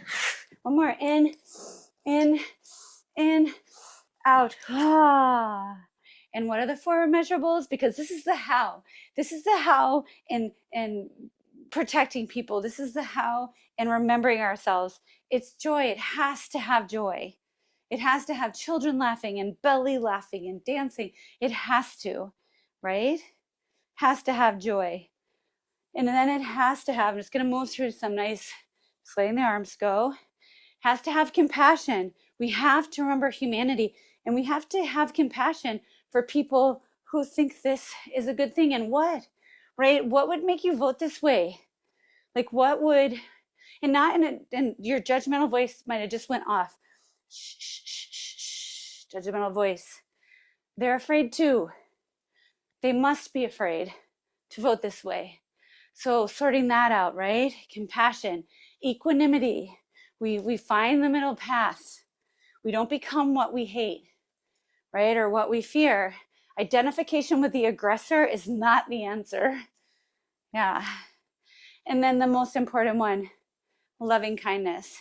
Speaker 1: One more, in, out. Ah. And what are the four measurables? Because this is the how. This is the how in protecting people. This is the how in remembering ourselves. It's joy. It has to have joy. It has to have children laughing and belly laughing and dancing. It has to, right? Has to have joy. And then it has to have, I'm just going to move through some nice, just letting the arms go. Has to have compassion. We have to remember humanity, and we have to have compassion for people who think this is a good thing. And what, right? What would make you vote this way? Like what would, and not in and your judgmental voice might have just went off. Shh, shh, shh, shh, shh. Judgmental voice. They're afraid too. They must be afraid to vote this way. So sorting that out, right? Compassion, equanimity. We find the middle path. We don't become what we hate, right? Or what we fear. Identification with the aggressor is not the answer. Yeah. And then the most important one, loving kindness.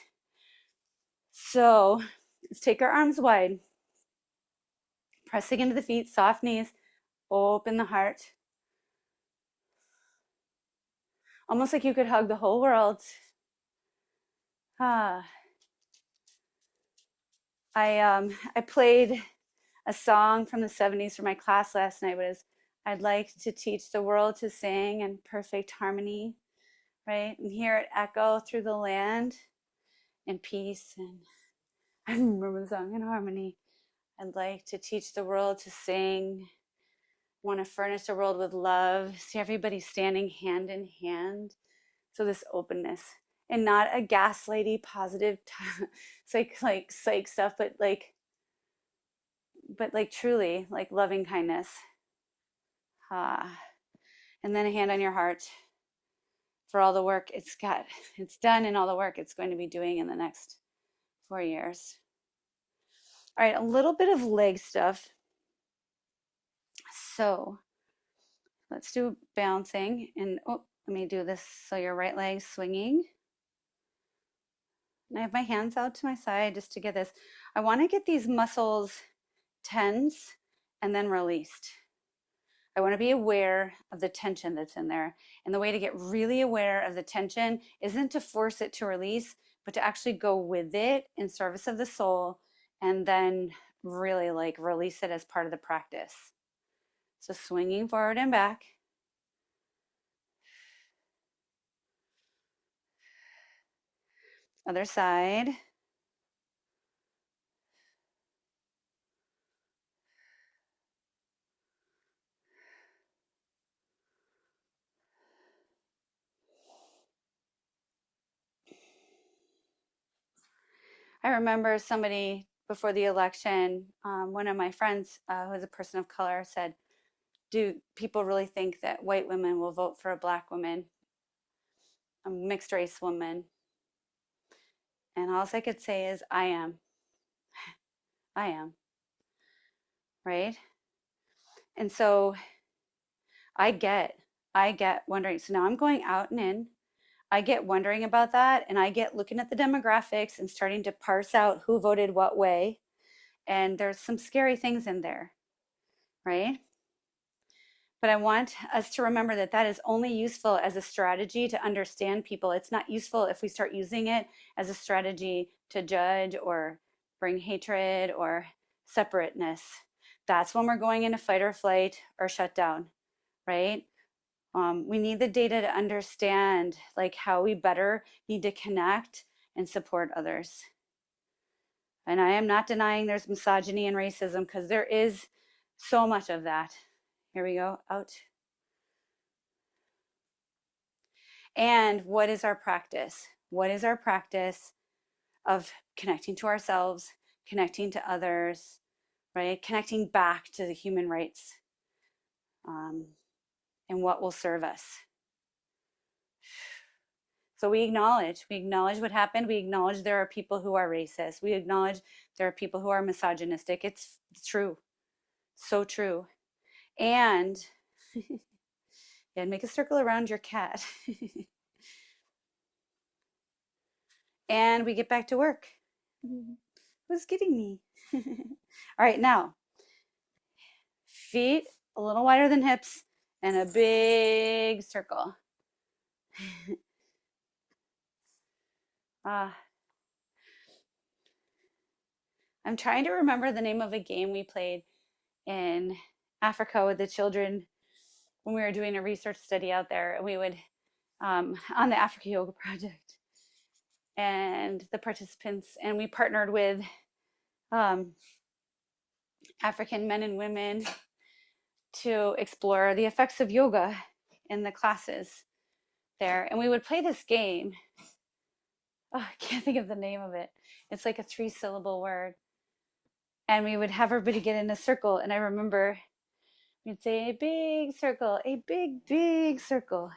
Speaker 1: So let's take our arms wide, pressing into the feet, soft knees, open the heart. Almost like you could hug the whole world. Ah. I played a song from the 70s for my class last night. Was I'd like to teach the world to sing in perfect harmony, right? And hear it echo through the land in peace. And I remember the song in harmony. I'd like to teach the world to sing. Want to furnish the world with love. See everybody standing hand in hand. So this openness. And not a gaslighty positive psych stuff, but truly like loving kindness. Ah. And then a hand on your heart for all the work it's done and all the work it's going to be doing in the next 4 years. All right, a little bit of leg stuff. So let's do bouncing. And let me do this. So your right leg swinging. And I have my hands out to my side just to get this. I want to get these muscles tense and then released. I want to be aware of the tension that's in there. And the way to get really aware of the tension isn't to force it to release, but to actually go with it in service of the soul and then really like release it as part of the practice. So swinging forward and back. Other side. I remember somebody before the election, one of my friends who is a person of color said, do people really think that white women will vote for a black woman, a mixed race woman? And all I could say is, I am, right? And so I get wondering. So now I'm going out and in. I get wondering about that, and I get looking at the demographics and starting to parse out who voted what way. And there's some scary things in there, right? But I want us to remember that that is only useful as a strategy to understand people. It's not useful if we start using it as a strategy to judge or bring hatred or separateness. That's when we're going into fight or flight or shut down, right? We need the data to understand like how we better need to connect and support others. And I am not denying there's misogyny and racism, because there is so much of that. Here we go, out. And what is our practice? What is our practice of connecting to ourselves, connecting to others, right? Connecting back to the human rights, and what will serve us. So we acknowledge what happened. We acknowledge there are people who are racist. We acknowledge there are people who are misogynistic. It's true. So true. And yeah, make a circle around your cat. And we get back to work. Who's getting me? All right, now feet a little wider than hips and a big circle. I'm trying to remember the name of a game we played in Africa with the children when we were doing a research study out there. And we would, on the Africa Yoga Project, and the participants, and we partnered with African men and women to explore the effects of yoga in the classes there. And we would play this game. Oh, I can't think of the name of it. It's like a 3-syllable word. And we would have everybody get in a circle. And I remember we'd say a big circle, a big, big circle.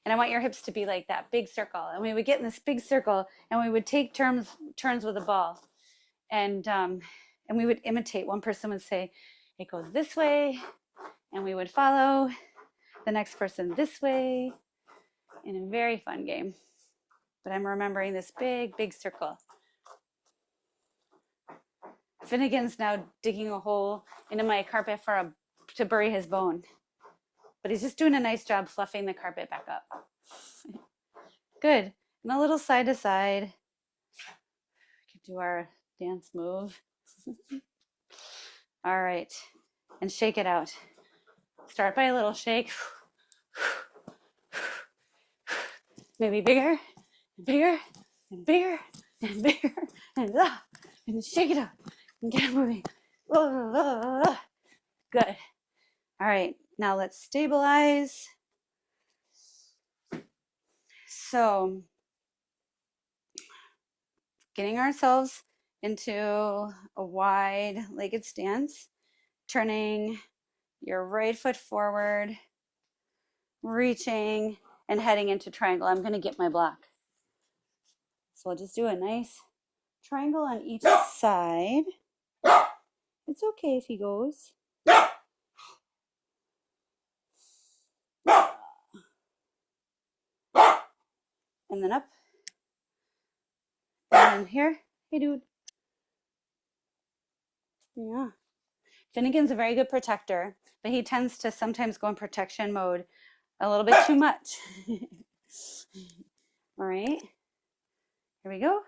Speaker 1: And I want your hips to be like that big circle. And we would get in this big circle and we would take turns with the ball. And we would imitate. One person would say, it goes this way. And we would follow the next person this way in a very fun game. But I'm remembering this big, big circle. Finnegan's now digging a hole into my carpet to bury his bone. But he's just doing a nice job fluffing the carpet back up. Good. And a little side to side. We can do our dance move. All right. And shake it out. Start by a little shake. Maybe bigger, and bigger, and bigger, and bigger, and shake it out. And get it moving. Good. All right. Now let's stabilize. So, getting ourselves into a wide-legged stance, turning your right foot forward, reaching, and heading into triangle. I'm going to get my block. So I'll just do a nice triangle on each side. It's okay if he goes. And then up. And then here. Hey, dude. Yeah. Finnegan's a very good protector, but he tends to sometimes go in protection mode a little bit too much. All right. Here we go.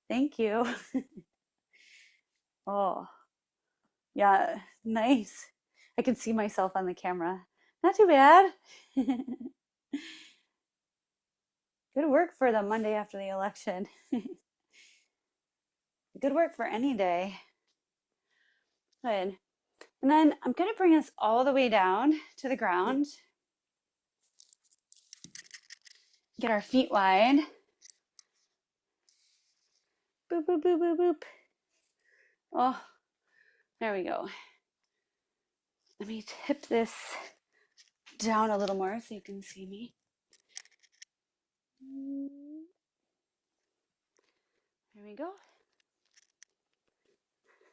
Speaker 1: Thank you. Oh, yeah, nice. I can see myself on the camera. Not too bad. Good work for the Monday after the election. Good work for any day. Good. And then I'm going to bring us all the way down to the ground. Get our feet wide. Boop, boop, boop, boop, boop. Oh, there we go. Let me tip this down a little more so you can see me. There we go.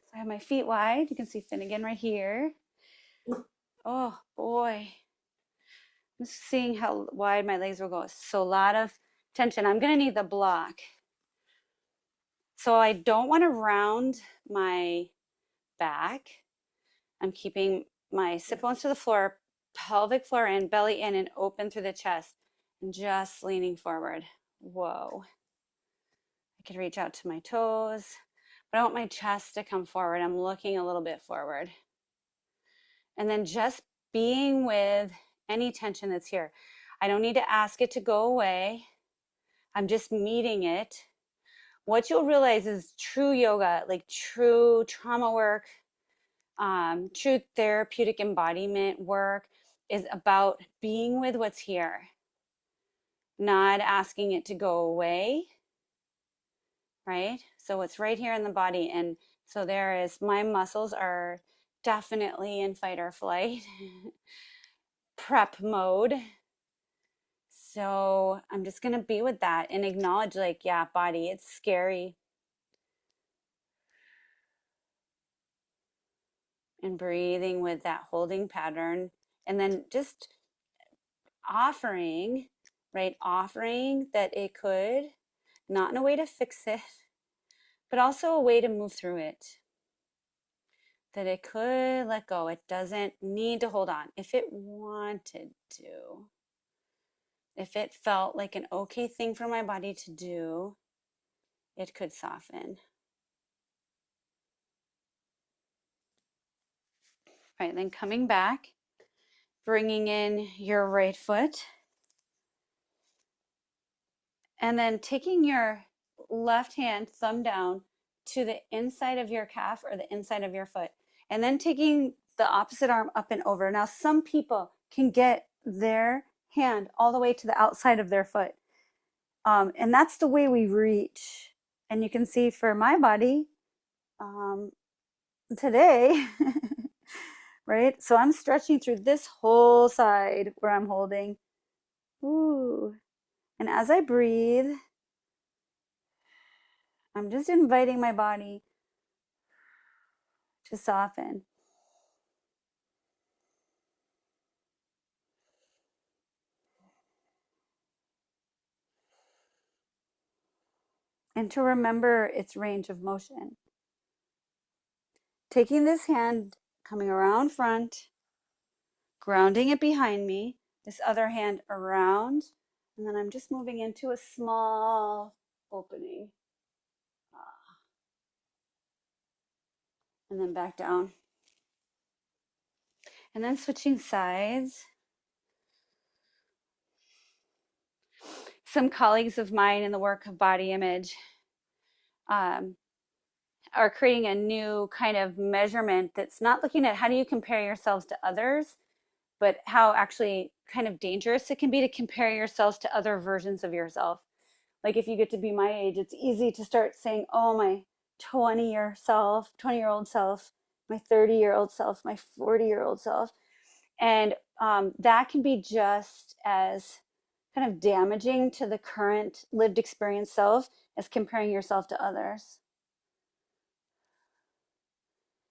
Speaker 1: So I have my feet wide. You can see Finnegan right here. Oh boy. I'm just seeing how wide my legs will go. So a lot of tension. I'm going to need the block. So I don't want to round my back. I'm keeping my sit bones to the floor, pelvic floor in, belly in, and open through the chest, and just leaning forward. Whoa. I can reach out to my toes, but I want my chest to come forward. I'm looking a little bit forward. And then just being with any tension that's here. I don't need to ask it to go away. I'm just meeting it. What you'll realize is true yoga, like true trauma work, true therapeutic embodiment work is about being with what's here, not asking it to go away, right? So what's right here in the body. And so there is, my muscles are definitely in fight or flight, prep mode. So I'm just going to be with that and acknowledge, like, yeah, body, it's scary. And breathing with that holding pattern. And then just offering, right? Offering that it could, not in a way to fix it, but also a way to move through it. That it could let go. It doesn't need to hold on. If it wanted to, if it felt like an okay thing for my body to do, it could soften. Right, then coming back, bringing in your right foot, and then taking your left hand, thumb down, to the inside of your calf or the inside of your foot, and then taking the opposite arm up and over. Now, some people can get their hand all the way to the outside of their foot. And that's the way we reach. And you can see for my body today, right? So I'm stretching through this whole side where I'm holding. Ooh. And as I breathe, I'm just inviting my body to soften. And to remember its range of motion. Taking this hand, coming around front, grounding it behind me, this other hand around, and then I'm just moving into a small opening. And then back down. And then switching sides. Some colleagues of mine in the work of body image are creating a new kind of measurement that's not looking at how do you compare yourselves to others, but how actually kind of dangerous it can be to compare yourselves to other versions of yourself. Like if you get to be my age, it's easy to start saying, oh, my 20-year-old self, my 30-year-old self, my 40-year-old self. And that can be just as kind of damaging to the current lived experience self as comparing yourself to others.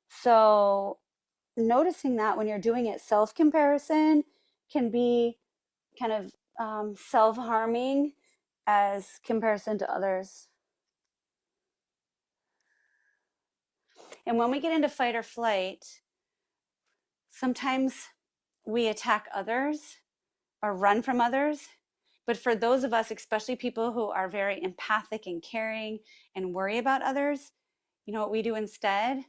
Speaker 1: So noticing that when you're doing it, self-comparison can be kind of self-harming as comparison to others. And when we get into fight or flight, sometimes we attack others or run from others. But for those of us, especially people who are very empathic and caring and worry about others, you know what we do instead?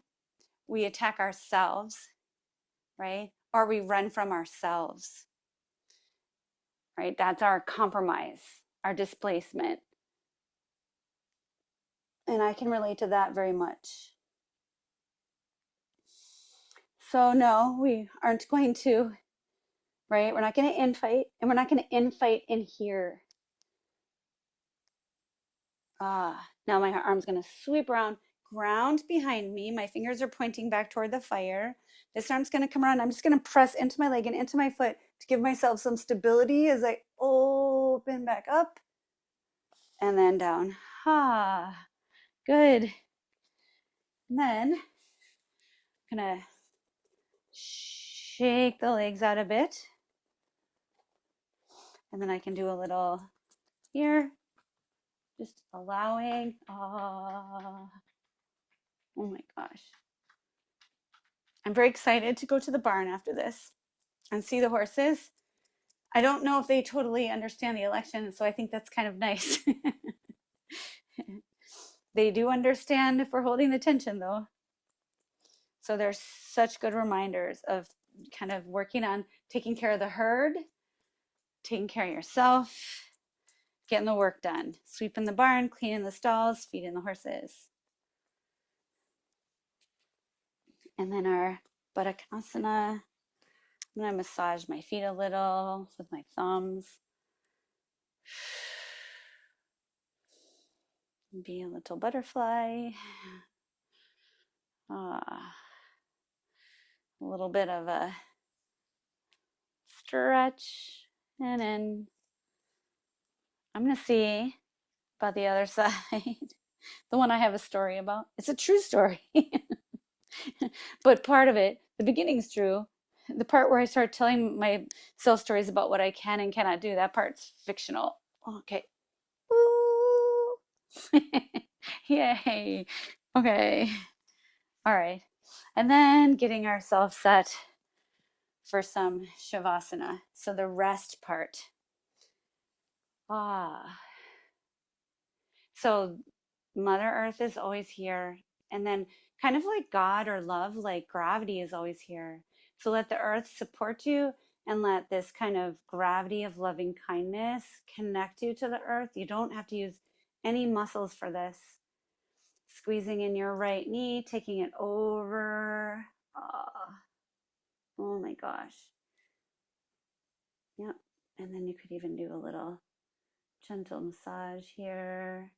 Speaker 1: We attack ourselves, right? Or we run from ourselves, right? That's our compromise, our displacement. And I can relate to that very much. So no, we aren't going to, right? We're not going to infight, and we're not going to infight in here. Now my arm's going to sweep around, ground behind me. My fingers are pointing back toward the fire. This arm's going to come around. I'm just going to press into my leg and into my foot to give myself some stability as I open back up and then down. Good. And then I'm going to shake the legs out a bit. And then I can do a little here, just allowing. Oh my gosh. I'm very excited to go to the barn after this and see the horses. I don't know if they totally understand the election, so I think that's kind of nice. They do understand if we're holding the tension, though. So there's such good reminders of kind of working on taking care of the herd, taking care of yourself, getting the work done, sweeping the barn, cleaning the stalls, feeding the horses. And then our Baddhakasana. I'm going to massage my feet a little with my thumbs. Be a little butterfly. A little bit of a stretch and in. I'm going to see about the other side. The one I have a story about. It's a true story. But part of it, the beginning's true. The part where I start telling myself stories about what I can and cannot do, that part's fictional. Okay. Woo! Yay. Okay. All right. And then getting ourselves set for some shavasana. So the rest part. Ah. So Mother Earth is always here. And then, kind of like God or love, like gravity is always here. So let the earth support you and let this kind of gravity of loving kindness connect you to the earth. You don't have to use any muscles for this. Squeezing in your right knee, taking it over. Oh my gosh. Yep. And then you could even do a little gentle massage here.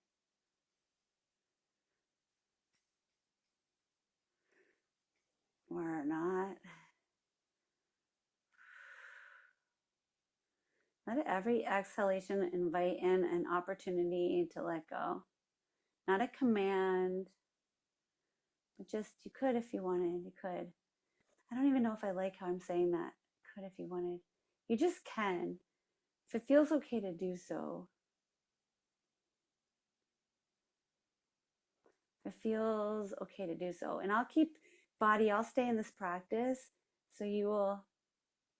Speaker 1: Or not. Let every exhalation invite in an opportunity to let go. Not a command, but just you could if you wanted. You could. I don't even know if I like how I'm saying that. Could if you wanted. You just can. If it feels okay to do so. If it feels okay to do so. And I'll keep I'll stay in this practice so you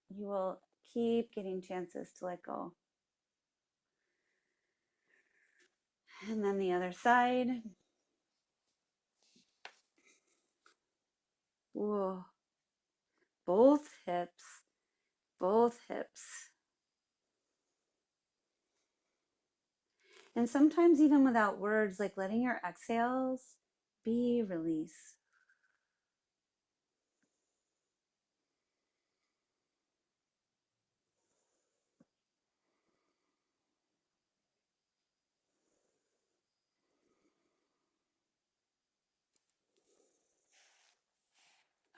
Speaker 1: will keep getting chances to let go. And then the other side. Whoa. Both hips. Both hips. And sometimes even without words, like letting your exhales be release.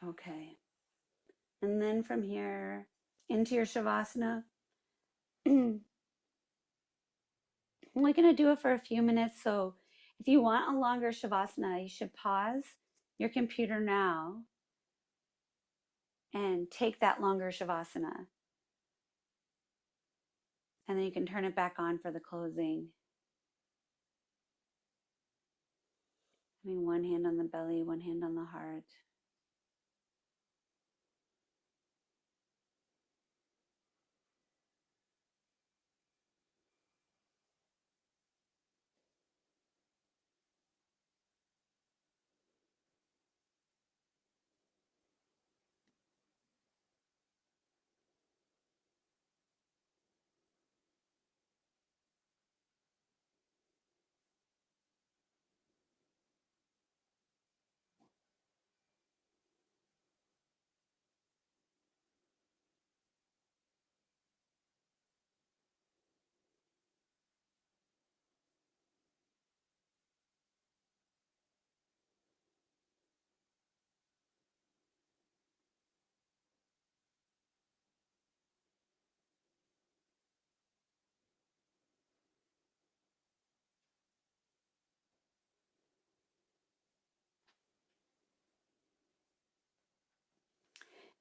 Speaker 1: Okay. And then from here into your shavasana. I'm only going to do it for a few minutes. So if you want a longer shavasana, you should pause your computer now and take that longer shavasana. And then you can turn it back on for the closing. Having one hand on the belly, one hand on the heart.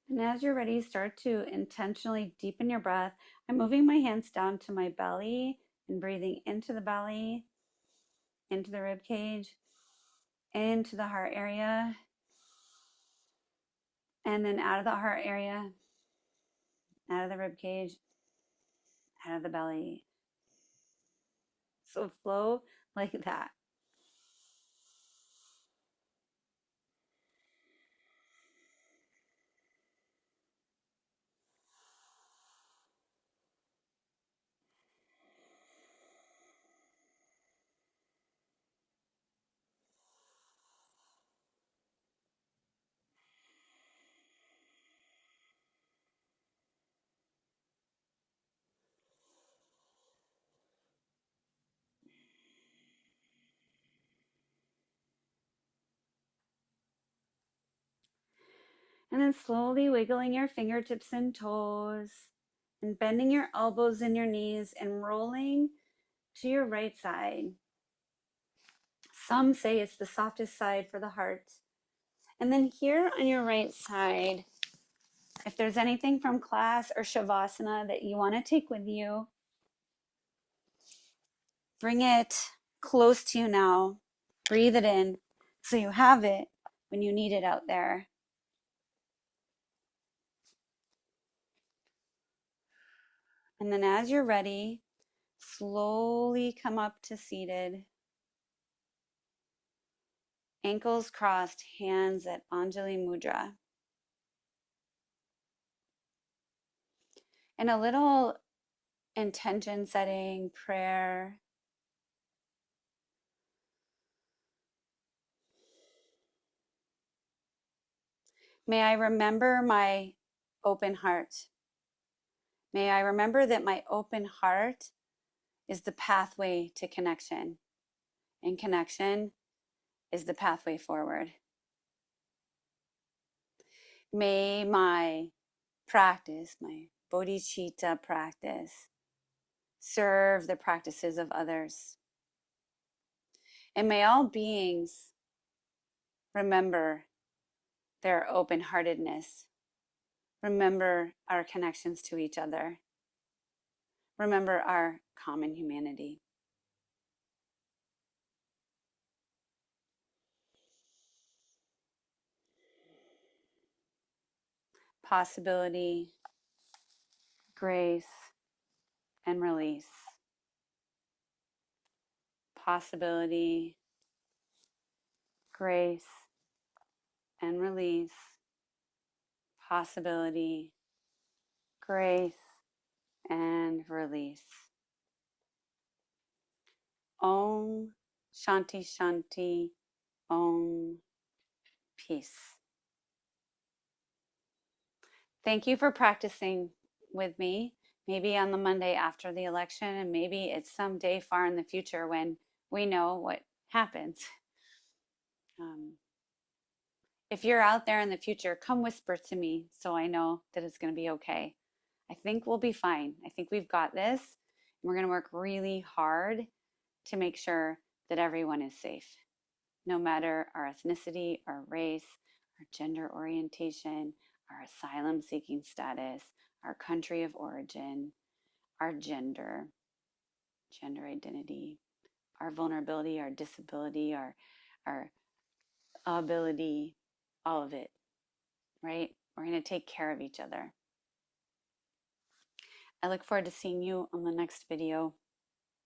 Speaker 1: And as you're ready, start to intentionally deepen your breath. I'm moving my hands down to my belly and breathing into the belly, into the rib cage, into the heart area, and then out of the heart area, out of the rib cage, out of the belly. So flow like that. And then slowly wiggling your fingertips and toes and bending your elbows and your knees and rolling to your right side. Some say it's the softest side for the heart. And then here on your right side, if there's anything from class or Shavasana that you want to take with you, bring it close to you now. Breathe it in so you have it when you need it out there. And then as you're ready, slowly come up to seated. Ankles crossed, hands at Anjali Mudra. And a little intention setting prayer. May I remember my open heart. May I remember that my open heart is the pathway to connection, and connection is the pathway forward. May my practice, my bodhicitta practice, serve the practices of others. And may all beings remember their open-heartedness, remember our connections to each other, remember our common humanity. Possibility, grace, and release. Possibility, grace, and release. Possibility, grace, and release. Om Shanti Shanti. Om Peace. Thank you for practicing with me. Maybe on the Monday after the election, and maybe it's some day far in the future when we know what happens. If you're out there in the future, come whisper to me so I know that it's going to be okay. I think we'll be fine. I think we've got this. And we're going to work really hard to make sure that everyone is safe, no matter our ethnicity, our race, our gender orientation, our asylum seeking status, our country of origin, our gender identity, our vulnerability, our disability, our ability, all of it, right? We're going to take care of each other. I look forward to seeing you on the next video.